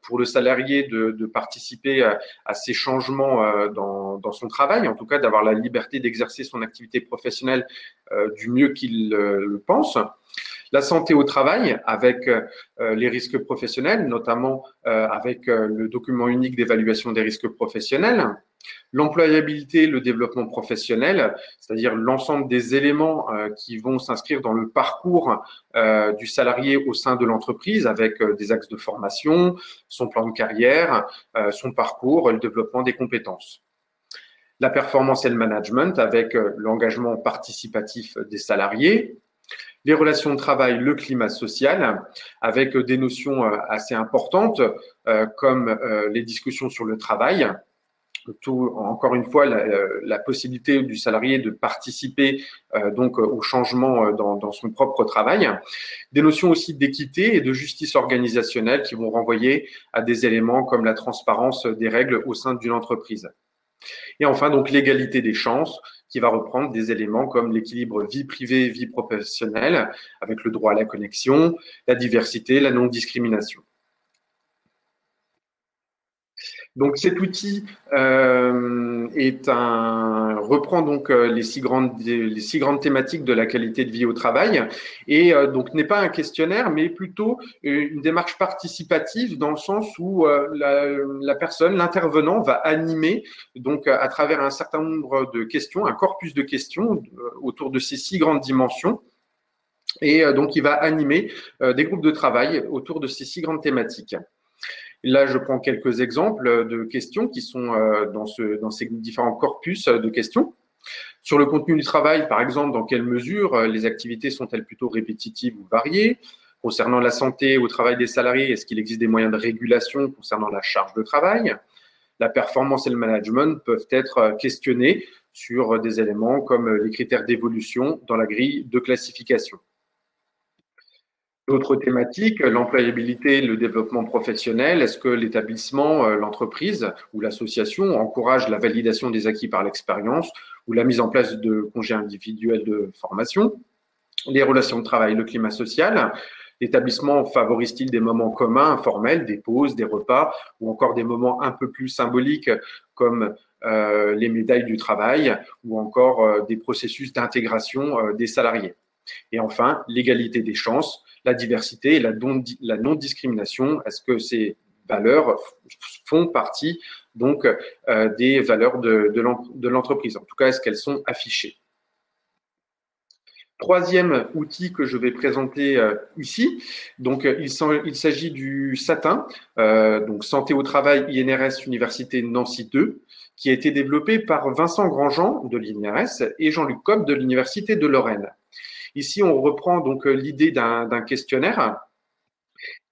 pour le salarié de participer à ces changements dans son travail, en tout cas d'avoir la liberté d'exercer son activité professionnelle du mieux qu'il le pense. La santé au travail avec les risques professionnels, notamment avec le document unique d'évaluation des risques professionnels. L'employabilité, le développement professionnel, c'est-à-dire l'ensemble des éléments qui vont s'inscrire dans le parcours du salarié au sein de l'entreprise avec des axes de formation, son plan de carrière, son parcours, le développement des compétences. La performance et le management avec l'engagement participatif des salariés. Les relations de travail, le climat social, avec des notions assez importantes comme les discussions sur le travail. Encore une fois, la possibilité du salarié de participer donc au changement dans son propre travail. Des notions aussi d'équité et de justice organisationnelle qui vont renvoyer à des éléments comme la transparence des règles au sein d'une entreprise. Et enfin, donc l'égalité des chances, qui va reprendre des éléments comme l'équilibre vie privée, vie professionnelle, avec le droit à la connexion, la diversité, la non-discrimination. Donc cet outil reprend donc les six grandes thématiques de la qualité de vie au travail et donc n'est pas un questionnaire mais plutôt une démarche participative dans le sens où la personne, l'intervenant va animer donc à travers un certain nombre de questions, un corpus de questions autour de ces 6 grandes dimensions. Et donc il va animer des groupes de travail autour de ces 6 grandes thématiques. Là, je prends quelques exemples de questions qui sont dans ces différents corpus de questions. Sur le contenu du travail, par exemple, dans quelle mesure les activités sont-elles plutôt répétitives ou variées? Concernant la santé au travail des salariés, est-ce qu'il existe des moyens de régulation concernant la charge de travail? la performance et le management peuvent être questionnés sur des éléments comme les critères d'évolution dans la grille de classification. D'autres thématiques, l'employabilité, le développement professionnel. Est-ce que l'établissement, l'entreprise ou l'association encourage la validation des acquis par l'expérience ou la mise en place de congés individuels de formation? Les relations de travail, le climat social. L'établissement favorise-t-il des moments communs, informels, des pauses, des repas ou encore des moments un peu plus symboliques comme les médailles du travail ou encore des processus d'intégration des salariés? Et enfin, l'égalité des chances, la diversité et la non-discrimination. Est-ce que ces valeurs font partie donc des valeurs de l'entreprise? En tout cas, est-ce qu'elles sont affichées? Troisième outil que je vais présenter ici, donc il s'agit du SATIN, donc Santé au travail INRS Université Nancy 2, qui a été développé par Vincent Grandjean de l'INRS et Jean-Luc Cobb de l'Université de Lorraine. Ici, on reprend donc l'idée d'un questionnaire.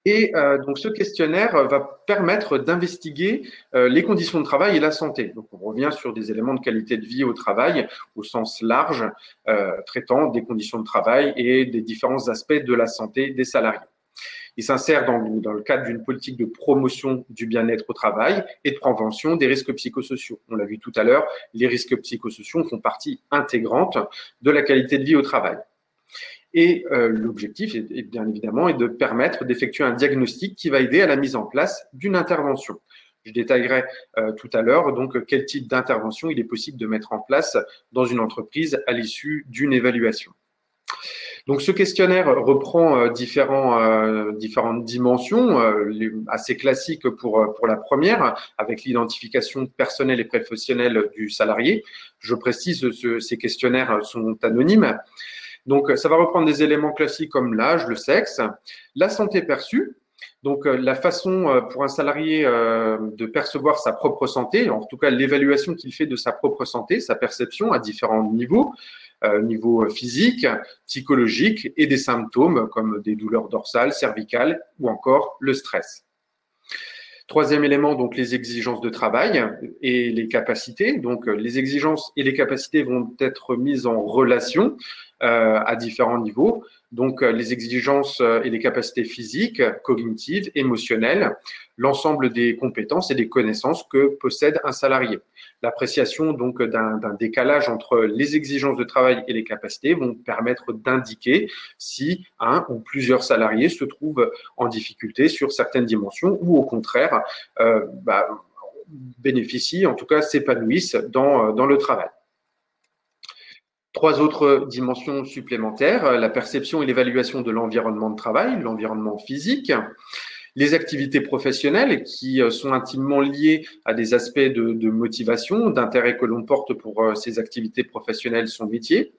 Et donc, ce questionnaire va permettre d'investiguer les conditions de travail et la santé. Donc, on revient sur des éléments de qualité de vie au travail au sens large, traitant des conditions de travail et des différents aspects de la santé des salariés. Il s'insère dans le cadre d'une politique de promotion du bien-être au travail et de prévention des risques psychosociaux. On l'a vu tout à l'heure, les risques psychosociaux font partie intégrante de la qualité de vie au travail. Et l'objectif, bien évidemment, est de permettre d'effectuer un diagnostic qui va aider à la mise en place d'une intervention. Je détaillerai tout à l'heure donc quel type d'intervention il est possible de mettre en place dans une entreprise à l'issue d'une évaluation. Donc, ce questionnaire reprend différentes dimensions, assez classiques pour la première, avec l'identification personnelle et professionnelle du salarié. Je précise, ces questionnaires sont anonymes. Donc, ça va reprendre des éléments classiques comme l'âge, le sexe, la santé perçue, donc la façon pour un salarié de percevoir sa propre santé, en tout cas l'évaluation qu'il fait de sa propre santé, sa perception à différents niveaux, niveau physique, psychologique et des symptômes comme des douleurs dorsales, cervicales ou encore le stress. Troisième élément, donc les exigences de travail et les capacités. Donc, les exigences et les capacités vont être mises en relation à différents niveaux. Donc, les exigences et les capacités physiques, cognitives, émotionnelles, l'ensemble des compétences et des connaissances que possède un salarié. L'appréciation donc d'un décalage entre les exigences de travail et les capacités vont permettre d'indiquer si un ou plusieurs salariés se trouvent en difficulté sur certaines dimensions ou au contraire bénéficient, en tout cas s'épanouissent dans le travail. Trois autres dimensions supplémentaires, la perception et l'évaluation de l'environnement de travail, l'environnement physique, les activités professionnelles qui sont intimement liées à des aspects de motivation, d'intérêt que l'on porte pour ces activités professionnelles, son métier,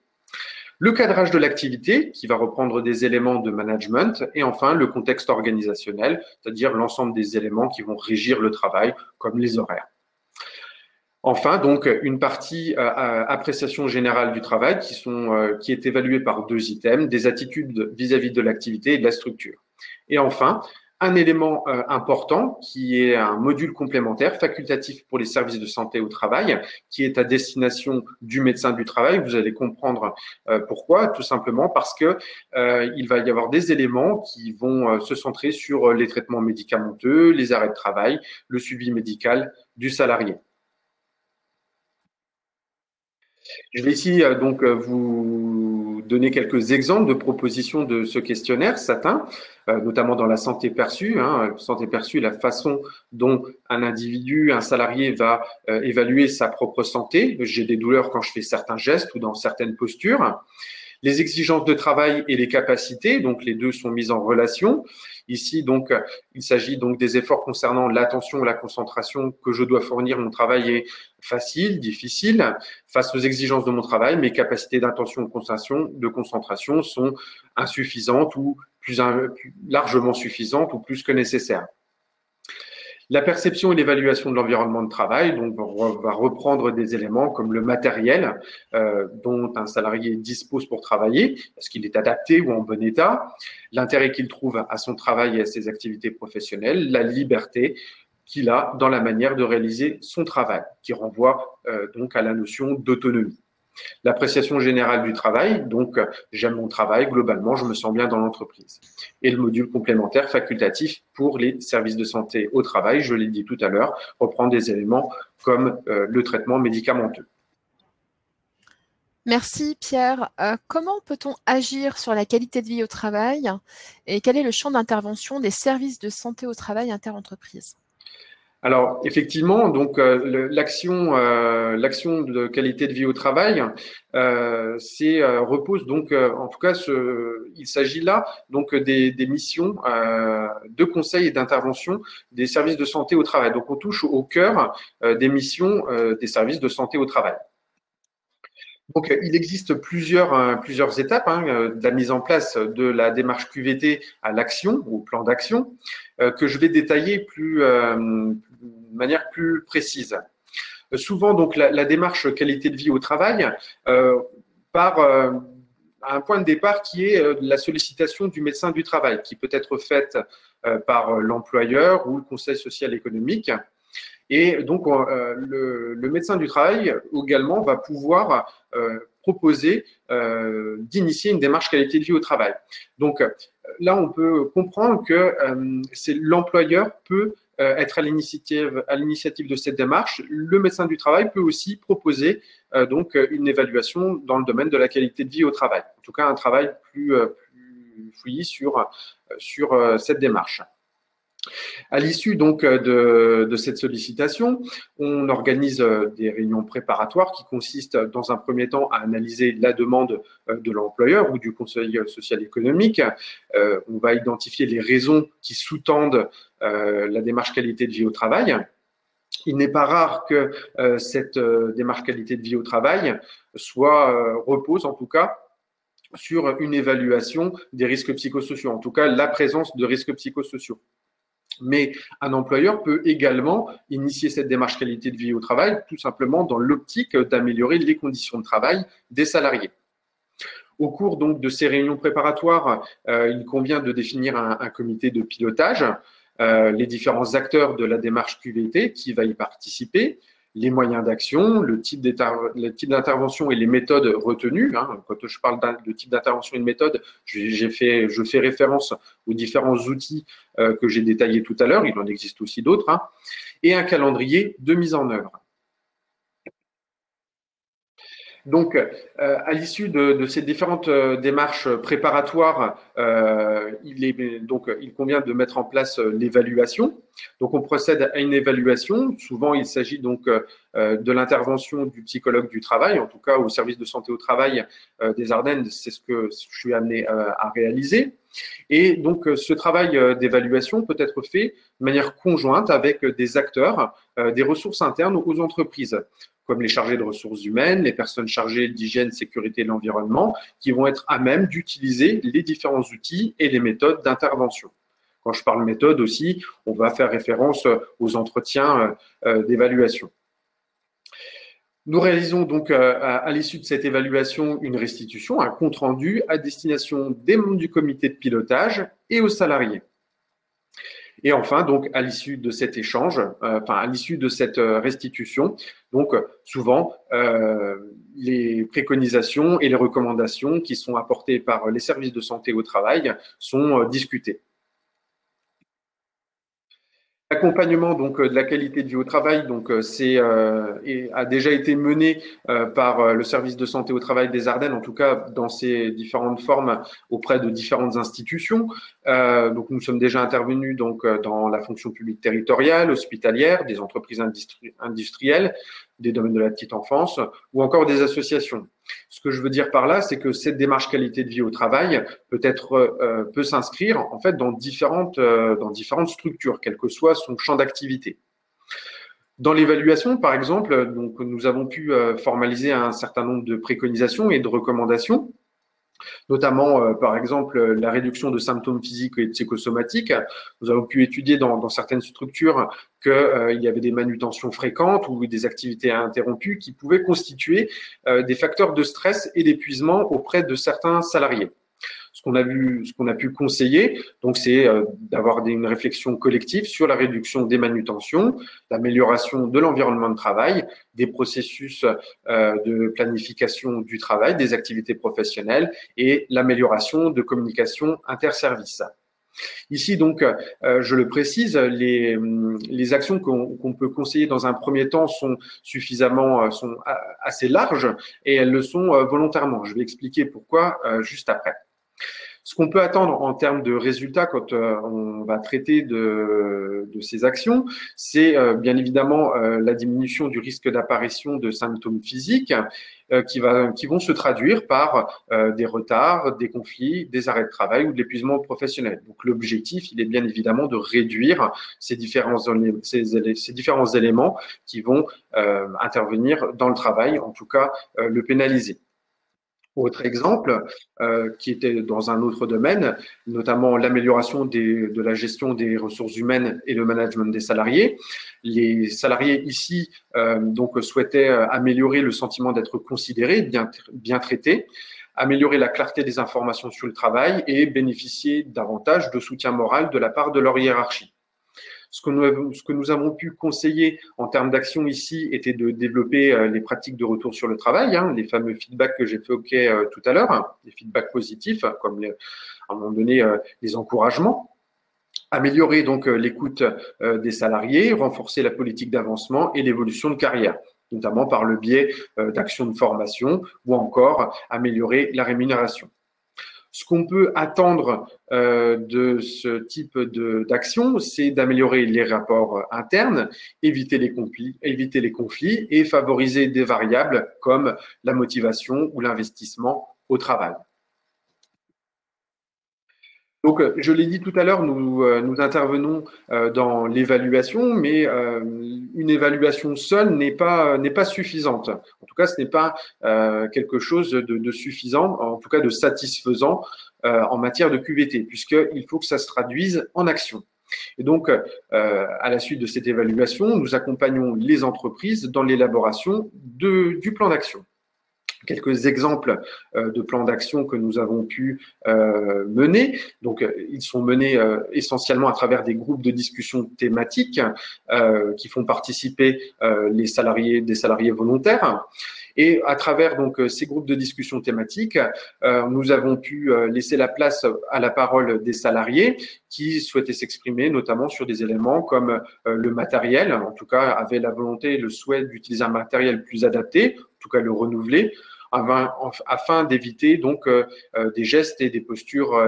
le cadrage de l'activité qui va reprendre des éléments de management et enfin le contexte organisationnel, c'est-à-dire l'ensemble des éléments qui vont régir le travail comme les horaires. Enfin, donc, une partie appréciation générale du travail qui est évaluée par deux items, des attitudes vis-à-vis de l'activité et de la structure. Et enfin, un élément important qui est un module complémentaire facultatif pour les services de santé au travail, qui est à destination du médecin du travail. Vous allez comprendre pourquoi, tout simplement parce que il va y avoir des éléments qui vont se centrer sur les traitements médicamenteux, les arrêts de travail, le suivi médical du salarié. Je vais ici donc vous donner quelques exemples de propositions de ce questionnaire SATIN, notamment dans la santé perçue. Santé perçue, la façon dont un individu, un salarié va évaluer sa propre santé. J'ai des douleurs quand je fais certains gestes ou dans certaines postures. Les exigences de travail et les capacités, donc les deux sont mises en relation. Ici, donc, il s'agit donc des efforts concernant l'attention et la concentration que je dois fournir. Mon travail est facile, difficile. Face aux exigences de mon travail, mes capacités d'attention et de concentration sont insuffisantes ou plus largement suffisantes ou plus que nécessaires. La perception et l'évaluation de l'environnement de travail donc, va reprendre des éléments comme le matériel dont un salarié dispose pour travailler, est-ce qu'il est adapté ou en bon état, l'intérêt qu'il trouve à son travail et à ses activités professionnelles, la liberté qu'il a dans la manière de réaliser son travail, qui renvoie donc à la notion d'autonomie. L'appréciation générale du travail, donc j'aime mon travail, globalement, je me sens bien dans l'entreprise. Et le module complémentaire facultatif pour les services de santé au travail, je l'ai dit tout à l'heure, reprend des éléments comme le traitement médicamenteux. Merci Pierre. Comment peut-on agir sur la qualité de vie au travail et quel est le champ d'intervention des services de santé au travail interentreprise? Alors effectivement, donc l'action de qualité de vie au travail, repose donc en tout cas il s'agit là donc des missions de conseil et d'intervention des services de santé au travail. Donc on touche au cœur des missions des services de santé au travail. Donc, il existe plusieurs étapes de la mise en place de la démarche QVT à l'action, au plan d'action, que je vais détailler de manière plus précise. Souvent, donc, la démarche qualité de vie au travail part à un point de départ qui est la sollicitation du médecin du travail, qui peut être faite par l'employeur ou le conseil social économique. Et donc, le médecin du travail également va pouvoir proposer d'initier une démarche qualité de vie au travail. Donc, là, on peut comprendre que l'employeur peut être à l'initiative de cette démarche. Le médecin du travail peut aussi proposer donc une évaluation dans le domaine de la qualité de vie au travail. En tout cas, un travail plus fouillis sur cette démarche. À l'issue donc de cette sollicitation, on organise des réunions préparatoires qui consistent dans un premier temps à analyser la demande de l'employeur ou du conseil social économique. On va identifier les raisons qui sous-tendent la démarche qualité de vie au travail. Il n'est pas rare que cette démarche qualité de vie au travail repose en tout cas sur une évaluation des risques psychosociaux, en tout cas la présence de risques psychosociaux. Mais un employeur peut également initier cette démarche qualité de vie au travail tout simplement dans l'optique d'améliorer les conditions de travail des salariés. Au cours donc de ces réunions préparatoires, il convient de définir un comité de pilotage, les différents acteurs de la démarche QVT qui va y participer, les moyens d'action, le type d'intervention et les méthodes retenues. Quand je parle de type d'intervention et de méthode, je fais référence aux différents outils que j'ai détaillés tout à l'heure. Il en existe aussi d'autres. Et un calendrier de mise en œuvre. Donc, à l'issue de ces différentes démarches préparatoires, il convient de mettre en place l'évaluation. Donc, on procède à une évaluation. Souvent, il s'agit donc de l'intervention du psychologue du travail, en tout cas au service de santé au travail des Ardennes, c'est ce que je suis amené à réaliser. Et donc, ce travail d'évaluation peut être fait de manière conjointe avec des acteurs des ressources internes aux entreprises, comme les chargés de ressources humaines, les personnes chargées d'hygiène, sécurité et de l'environnement, qui vont être à même d'utiliser les différents outils et les méthodes d'intervention. Quand je parle méthode aussi, on va faire référence aux entretiens d'évaluation. Nous réalisons donc à l'issue de cette évaluation une restitution, un compte-rendu à destination des membres du comité de pilotage et aux salariés. Et enfin, donc, à l'issue de cet échange, à l'issue de cette restitution, donc souvent, les préconisations et les recommandations qui sont apportées par les services de santé au travail sont discutées. L'accompagnement donc de la qualité de vie au travail a déjà été mené par le service de santé au travail des Ardennes, en tout cas dans ses différentes formes auprès de différentes institutions. Donc nous sommes déjà intervenus donc dans la fonction publique territoriale, hospitalière, des entreprises industrielles, des domaines de la petite enfance ou encore des associations. Ce que je veux dire par là, c'est que cette démarche qualité de vie au travail peut s'inscrire en fait dans différentes structures, quel que soit son champ d'activité. Dans l'évaluation, par exemple, donc nous avons pu formaliser un certain nombre de préconisations et de recommandations, notamment, par exemple, la réduction de symptômes physiques et psychosomatiques. Nous avons pu étudier dans certaines structures qu'il y avait des manutentions fréquentes ou des activités interrompues qui pouvaient constituer des facteurs de stress et d'épuisement auprès de certains salariés. Ce qu'on a pu conseiller, donc c'est d'avoir une réflexion collective sur la réduction des manutentions, l'amélioration de l'environnement de travail, des processus de planification du travail, des activités professionnelles et l'amélioration de communication interservices. Ici, donc, je le précise, les actions qu'on peut conseiller dans un premier temps sont sont assez larges et elles le sont volontairement. Je vais expliquer pourquoi juste après. Ce qu'on peut attendre en termes de résultats quand on va traiter de ces actions, c'est bien évidemment la diminution du risque d'apparition de symptômes physiques qui vont se traduire par des retards, des conflits, des arrêts de travail ou de l'épuisement professionnel. Donc l'objectif, il est bien évidemment de réduire ces différents éléments qui vont intervenir dans le travail, en tout cas le pénaliser. Autre exemple, qui était dans un autre domaine, notamment l'amélioration de la gestion des ressources humaines et le management des salariés. Les salariés ici donc souhaitaient améliorer le sentiment d'être considérés, bien traités, améliorer la clarté des informations sur le travail et bénéficier davantage de soutien moral de la part de leur hiérarchie. Ce que nous avons pu conseiller en termes d'action ici était de développer les pratiques de retour sur le travail, les fameux feedbacks que j'évoquais tout à l'heure, les feedbacks positifs, comme à un moment donné les encouragements. Améliorer donc l'écoute des salariés, renforcer la politique d'avancement et l'évolution de carrière, notamment par le biais d'actions de formation ou encore améliorer la rémunération. Ce qu'on peut attendre de ce type d'action, c'est d'améliorer les rapports internes, éviter les conflits et favoriser des variables comme la motivation ou l'investissement au travail. Donc, je l'ai dit tout à l'heure, nous intervenons dans l'évaluation, mais une évaluation seule n'est pas suffisante. En tout cas, ce n'est pas quelque chose de suffisant, en tout cas de satisfaisant en matière de QVT, puisqu'il faut que ça se traduise en action. Et donc, à la suite de cette évaluation, nous accompagnons les entreprises dans l'élaboration du plan d'action. Quelques exemples de plans d'action que nous avons pu mener. Donc, ils sont menés essentiellement à travers des groupes de discussion thématiques qui font participer des salariés volontaires. Et à travers donc ces groupes de discussion thématiques, nous avons pu laisser la place à la parole des salariés qui souhaitaient s'exprimer, notamment sur des éléments comme le matériel, en tout cas avaient la volonté et le souhait d'utiliser un matériel plus adapté, en tout cas le renouveler, afin d'éviter donc des gestes et des postures,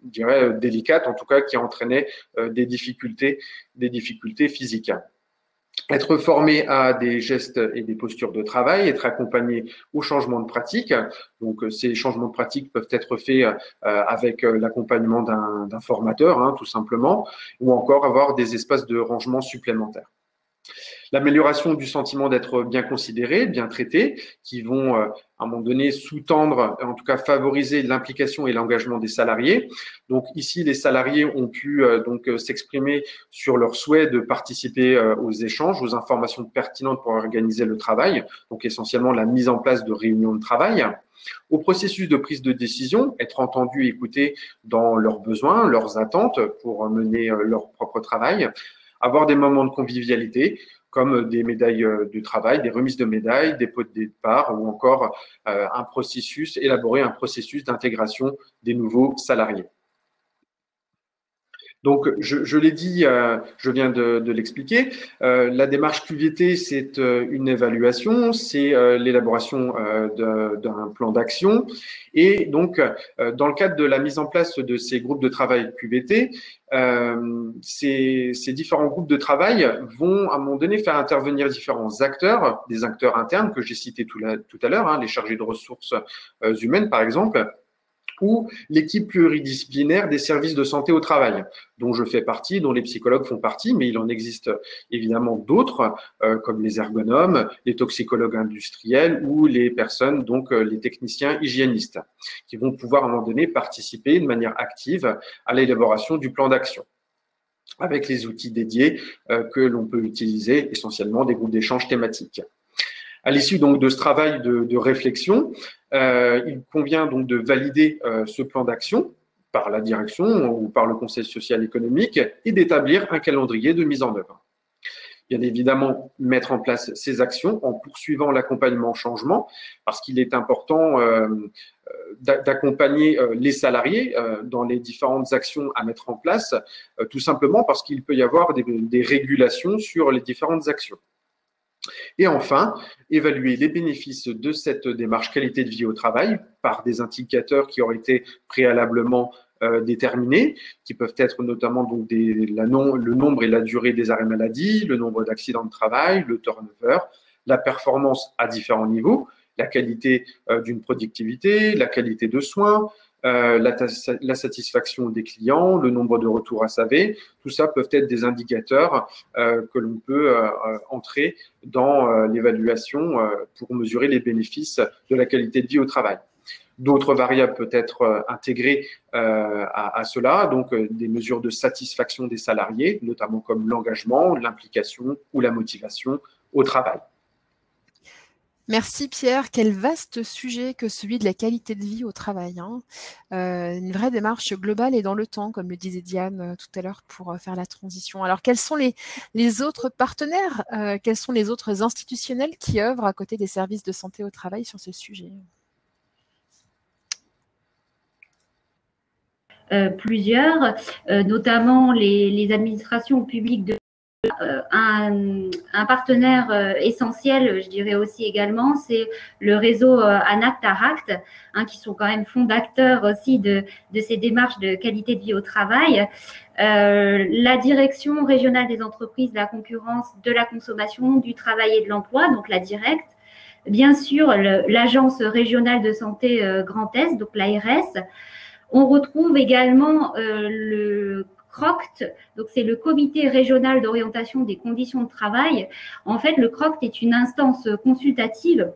je dirais, délicates, en tout cas qui entraînaient des difficultés physiques. Être formé à des gestes et des postures de travail, être accompagné au changement de pratique. Donc, ces changements de pratique peuvent être faits avec l'accompagnement d'un formateur, tout simplement, ou encore avoir des espaces de rangement supplémentaires. L'amélioration du sentiment d'être bien considéré, bien traité, qui vont à un moment donné sous-tendre, en tout cas favoriser l'implication et l'engagement des salariés. Donc ici, les salariés ont pu donc s'exprimer sur leur souhait de participer aux échanges, aux informations pertinentes pour organiser le travail, donc essentiellement la mise en place de réunions de travail. Au processus de prise de décision, être entendu et écouté dans leurs besoins, leurs attentes pour mener leur propre travail, avoir des moments de convivialité, comme des médailles de travail, des remises de médailles, des pots de départ ou encore élaborer un processus d'intégration des nouveaux salariés. Donc, je l'ai dit, je viens de l'expliquer. La démarche QVT, c'est une évaluation, c'est l'élaboration d'un plan d'action. Et donc, dans le cadre de la mise en place de ces groupes de travail QVT, ces différents groupes de travail vont, à un moment donné, faire intervenir différents acteurs, des acteurs internes que j'ai cités tout à l'heure, les chargés de ressources humaines, par exemple, ou l'équipe pluridisciplinaire des services de santé au travail, dont je fais partie, dont les psychologues font partie, mais il en existe évidemment d'autres, comme les ergonomes, les toxicologues industriels ou les personnes, donc les techniciens hygiénistes, qui vont pouvoir à un moment donné participer de manière active à l'élaboration du plan d'action, avec les outils dédiés que l'on peut utiliser, essentiellement des groupes d'échange thématiques. À l'issue donc de ce travail de réflexion, il convient donc de valider ce plan d'action par la direction ou par le Conseil social économique et d'établir un calendrier de mise en œuvre. Bien évidemment, mettre en place ces actions en poursuivant l'accompagnement au changement, parce qu'il est important d'accompagner les salariés dans les différentes actions à mettre en place, tout simplement parce qu'il peut y avoir des régulations sur les différentes actions. Et enfin, évaluer les bénéfices de cette démarche qualité de vie au travail par des indicateurs qui auraient été préalablement déterminés, qui peuvent être notamment donc le nombre et la durée des arrêts maladie, le nombre d'accidents de travail, le turnover, la performance à différents niveaux, la qualité d'une productivité, la qualité de soins, la satisfaction des clients, le nombre de retours à SAV, tout ça peuvent être des indicateurs que l'on peut entrer dans l'évaluation pour mesurer les bénéfices de la qualité de vie au travail. D'autres variables peuvent être intégrées à cela, donc des mesures de satisfaction des salariés, notamment comme l'engagement, l'implication ou la motivation au travail. Merci Pierre, quel vaste sujet que celui de la qualité de vie au travail. Une vraie démarche globale et dans le temps, comme le disait Diane tout à l'heure, pour faire la transition. Alors, quels sont les autres partenaires, quels sont les autres institutionnels qui œuvrent à côté des services de santé au travail sur ce sujet ? Plusieurs, notamment les administrations publiques de un partenaire essentiel, je dirais aussi également, c'est le réseau ANACT-ARACT, qui sont quand même fondateurs aussi de ces démarches de qualité de vie au travail. La direction régionale des entreprises, de la concurrence, de la consommation, du travail et de l'emploi, donc la DIRECT. Bien sûr, l'agence régionale de santé Grand Est, donc l'ARS. On retrouve également le CROCT, donc c'est le Comité régional d'orientation des conditions de travail. En fait, le CROCT est une instance consultative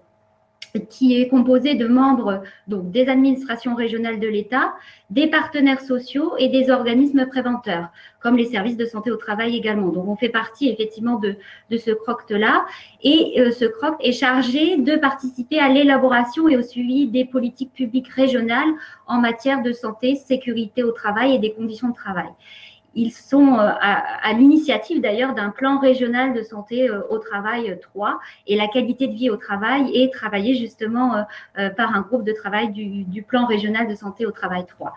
qui est composée de membres donc, des administrations régionales de l'État, des partenaires sociaux et des organismes préventeurs, comme les services de santé au travail également. Donc, on fait partie effectivement de ce CROCT-là. Et ce CROCT est chargé de participer à l'élaboration et au suivi des politiques publiques régionales en matière de santé, sécurité au travail et des conditions de travail. Ils sont à l'initiative d'ailleurs d'un plan régional de santé au travail 3 et la qualité de vie au travail est travaillée justement par un groupe de travail du plan régional de santé au travail 3.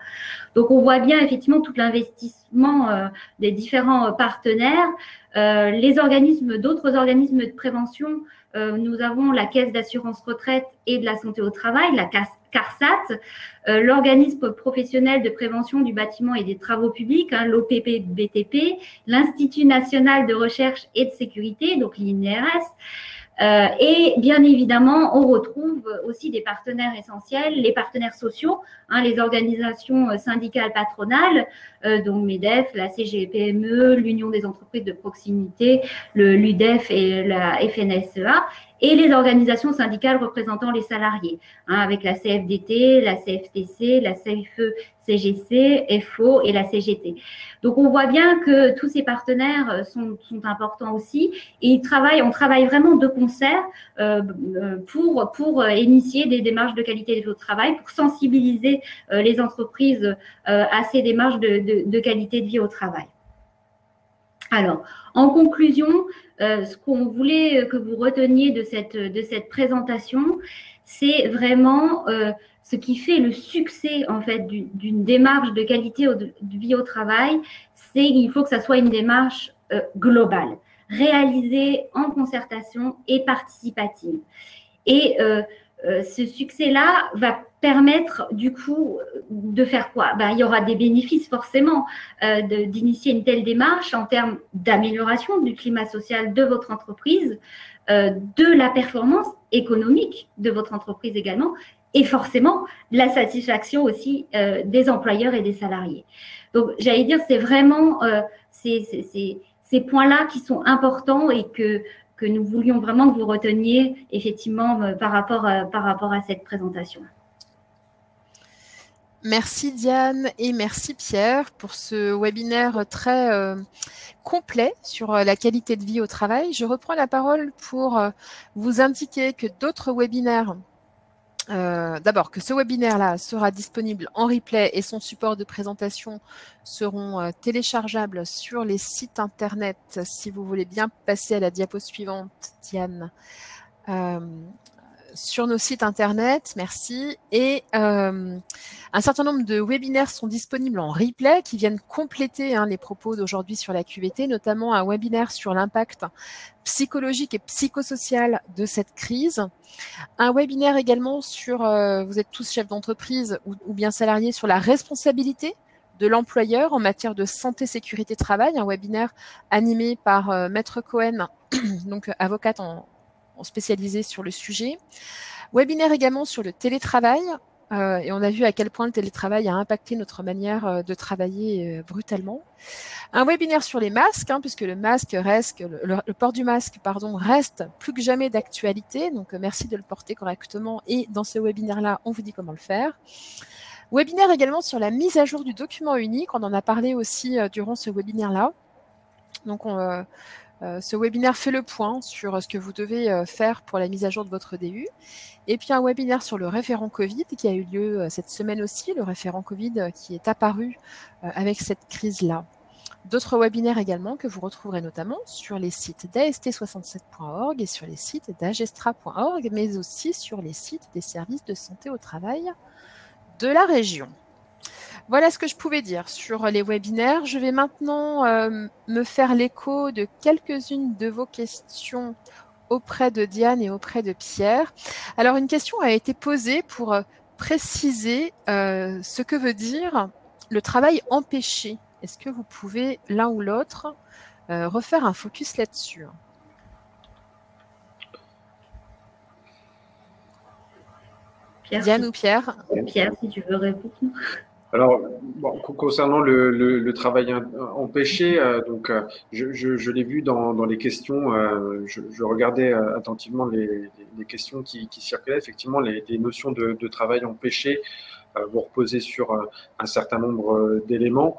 Donc, on voit bien effectivement tout l'investissement des différents partenaires. D'autres organismes de prévention, nous avons la Caisse d'assurance retraite et de la santé au travail, la CARSAT, l'organisme professionnel de prévention du bâtiment et des travaux publics, l'OPP-BTP, l'Institut national de recherche et de sécurité, donc l'INRS. Et bien évidemment, on retrouve aussi des partenaires essentiels, les partenaires sociaux, les organisations syndicales patronales, donc MEDEF, la CGPME, l'Union des entreprises de proximité, l'UDEF et la FNSEA, et les organisations syndicales représentant les salariés, avec la CFDT, la CFTC, la CFE-CGC, FO et la CGT. Donc, on voit bien que tous ces partenaires sont importants aussi et on travaille vraiment de concert pour initier des démarches de qualité de vie au travail, pour sensibiliser les entreprises à ces démarches de qualité de vie au travail. Alors, en conclusion, ce qu'on voulait que vous reteniez de cette présentation, c'est vraiment ce qui fait le succès en fait d'une démarche de qualité de vie au travail, c'est qu'il faut que ça soit une démarche globale, réalisée en concertation et participative. Et ce succès-là va permettre du coup de faire quoi? Il y aura des bénéfices forcément d'initier une telle démarche en termes d'amélioration du climat social de votre entreprise, de la performance économique de votre entreprise également, et forcément la satisfaction aussi des employeurs et des salariés. Donc, j'allais dire, c'est vraiment ces points-là qui sont importants et que nous voulions vraiment que vous reteniez effectivement par rapport à cette présentation. Merci Diane et merci Pierre pour ce webinaire très complet sur la qualité de vie au travail. Je reprends la parole pour vous indiquer que d'autres webinaires, d'abord que ce webinaire-là sera disponible en replay et son support de présentation seront téléchargeables sur les sites internet. Si vous voulez bien passer à la diapo suivante, Diane. Sur nos sites internet, merci. Et un certain nombre de webinaires sont disponibles en replay qui viennent compléter les propos d'aujourd'hui sur la QVT, notamment un webinaire sur l'impact psychologique et psychosocial de cette crise. Un webinaire également sur, vous êtes tous chefs d'entreprise ou bien salariés, sur la responsabilité de l'employeur en matière de santé, sécurité, travail. Un webinaire animé par Maître Cohen, donc avocate spécialisée sur le sujet. Webinaire également sur le télétravail. Et on a vu à quel point le télétravail a impacté notre manière de travailler brutalement. Un webinaire sur les masques, puisque le masque reste, le port du masque, reste plus que jamais d'actualité. Donc, merci de le porter correctement. Et dans ce webinaire-là, on vous dit comment le faire. Webinaire également sur la mise à jour du document unique. On en a parlé aussi durant ce webinaire-là. Donc, ce webinaire fait le point sur ce que vous devez faire pour la mise à jour de votre DU. Et puis un webinaire sur le référent Covid qui a eu lieu cette semaine aussi, le référent Covid qui est apparu avec cette crise-là. D'autres webinaires également que vous retrouverez notamment sur les sites d'ast67.org et sur les sites d'agestra.org, mais aussi sur les sites des services de santé au travail de la région. Voilà ce que je pouvais dire sur les webinaires. Je vais maintenant me faire l'écho de quelques-unes de vos questions auprès de Diane et auprès de Pierre. Alors, une question a été posée pour préciser ce que veut dire le travail empêché. Est-ce que vous pouvez, l'un ou l'autre, refaire un focus là-dessus? Diane ou Pierre? Pierre, si tu veux répondre. Alors, concernant le travail empêché, je l'ai vu dans les questions, je regardais attentivement les questions qui circulaient. Effectivement, les notions de travail empêché vont reposer sur un certain nombre d'éléments.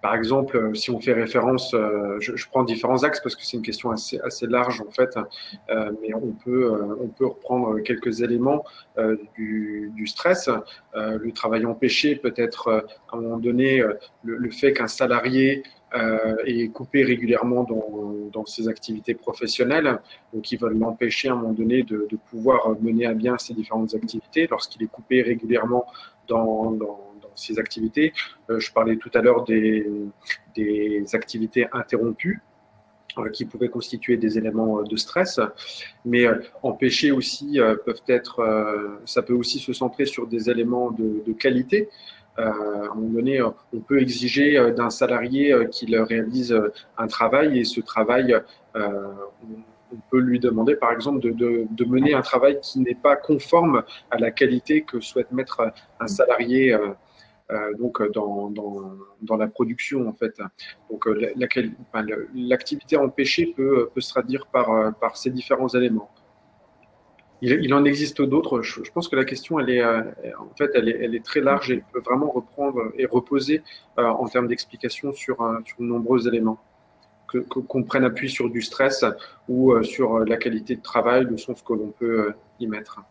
Par exemple, si on fait référence, je prends différents axes parce que c'est une question assez large en fait, mais on peut reprendre quelques éléments du stress. Le travail empêché peut être à un moment donné le fait qu'un salarié est coupé régulièrement dans ses activités professionnelles, donc ils veulent l'empêcher à un moment donné de pouvoir mener à bien ses différentes activités lorsqu'il est coupé régulièrement dans ces activités. Je parlais tout à l'heure des activités interrompues qui pouvaient constituer des éléments de stress, mais empêcher aussi ça peut aussi se centrer sur des éléments de qualité. À un moment donné, on peut exiger d'un salarié qu'il réalise un travail et ce travail, on peut lui demander, par exemple, de mener un travail qui n'est pas conforme à la qualité que souhaite mettre un salarié dans la production en fait. Donc l'activité empêchée peut se traduire par ces différents éléments. Il en existe d'autres. Je pense que la question elle est très large et peut vraiment reprendre et reposer en termes d'explication sur de nombreux éléments. Qu'on prenne appui sur du stress ou sur la qualité de travail, le sens que l'on peut y mettre.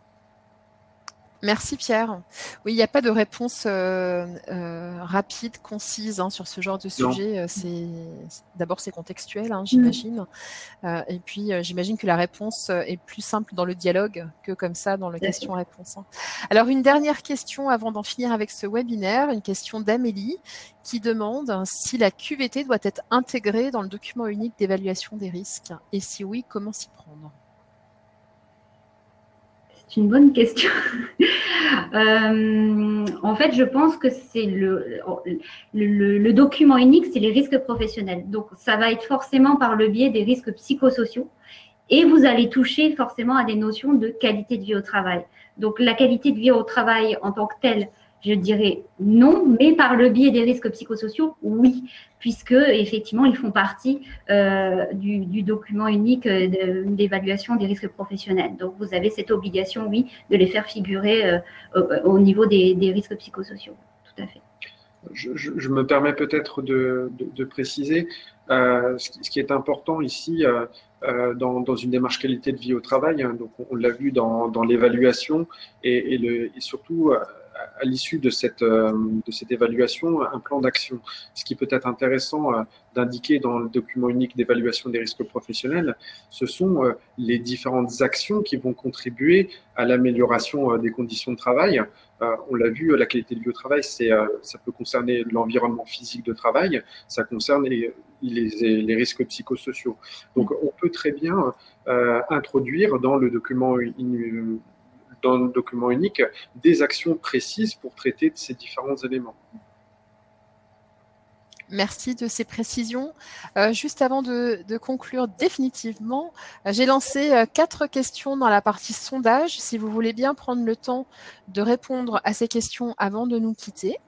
Merci Pierre. Oui, il n'y a pas de réponse rapide, concise sur ce genre de sujet. D'abord, c'est contextuel, j'imagine. Et puis, j'imagine que la réponse est plus simple dans le dialogue que comme ça dans le question-réponse. Alors, une dernière question avant d'en finir avec ce webinaire, une question d'Amélie qui demande si la QVT doit être intégrée dans le document unique d'évaluation des risques. Et si oui, comment s'y prendre ? C'est une bonne question. En fait, je pense que c'est le document unique, c'est les risques professionnels. Donc, ça va être forcément par le biais des risques psychosociaux et vous allez toucher forcément à des notions de qualité de vie au travail. Donc, la qualité de vie au travail en tant que telle, Je dirais non, mais par le biais des risques psychosociaux, oui, puisque effectivement, ils font partie du document unique d'évaluation des risques professionnels. Donc, vous avez cette obligation, oui, de les faire figurer au niveau des risques psychosociaux. Tout à fait. Je me permets peut-être de préciser ce qui est important ici dans une démarche qualité de vie au travail. Hein, donc, on l'a vu dans l'évaluation et surtout à l'issue de cette évaluation, un plan d'action. Ce qui peut être intéressant d'indiquer dans le document unique d'évaluation des risques professionnels, ce sont les différentes actions qui vont contribuer à l'amélioration des conditions de travail. On l'a vu, la qualité de vie au travail, ça peut concerner l'environnement physique de travail, ça concerne les risques psychosociaux. Donc, on peut très bien introduire dans le document unique des actions précises pour traiter de ces différents éléments. Merci de ces précisions. Juste avant de conclure définitivement, j'ai lancé 4 questions dans la partie sondage. Si vous voulez bien prendre le temps de répondre à ces questions avant de nous quitter.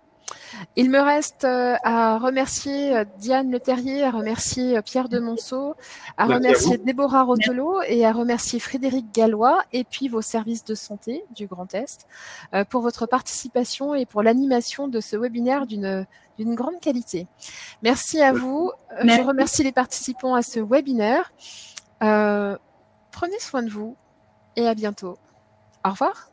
Il me reste à remercier Diane Leterrier, à remercier Pierre de Monceau, à remercier Déborah Rotolo et à remercier Frédéric Gallois et puis vos services de santé du Grand Est pour votre participation et pour l'animation de ce webinaire d'une grande qualité. Merci à vous. Je remercie les participants à ce webinaire. Prenez soin de vous et à bientôt. Au revoir.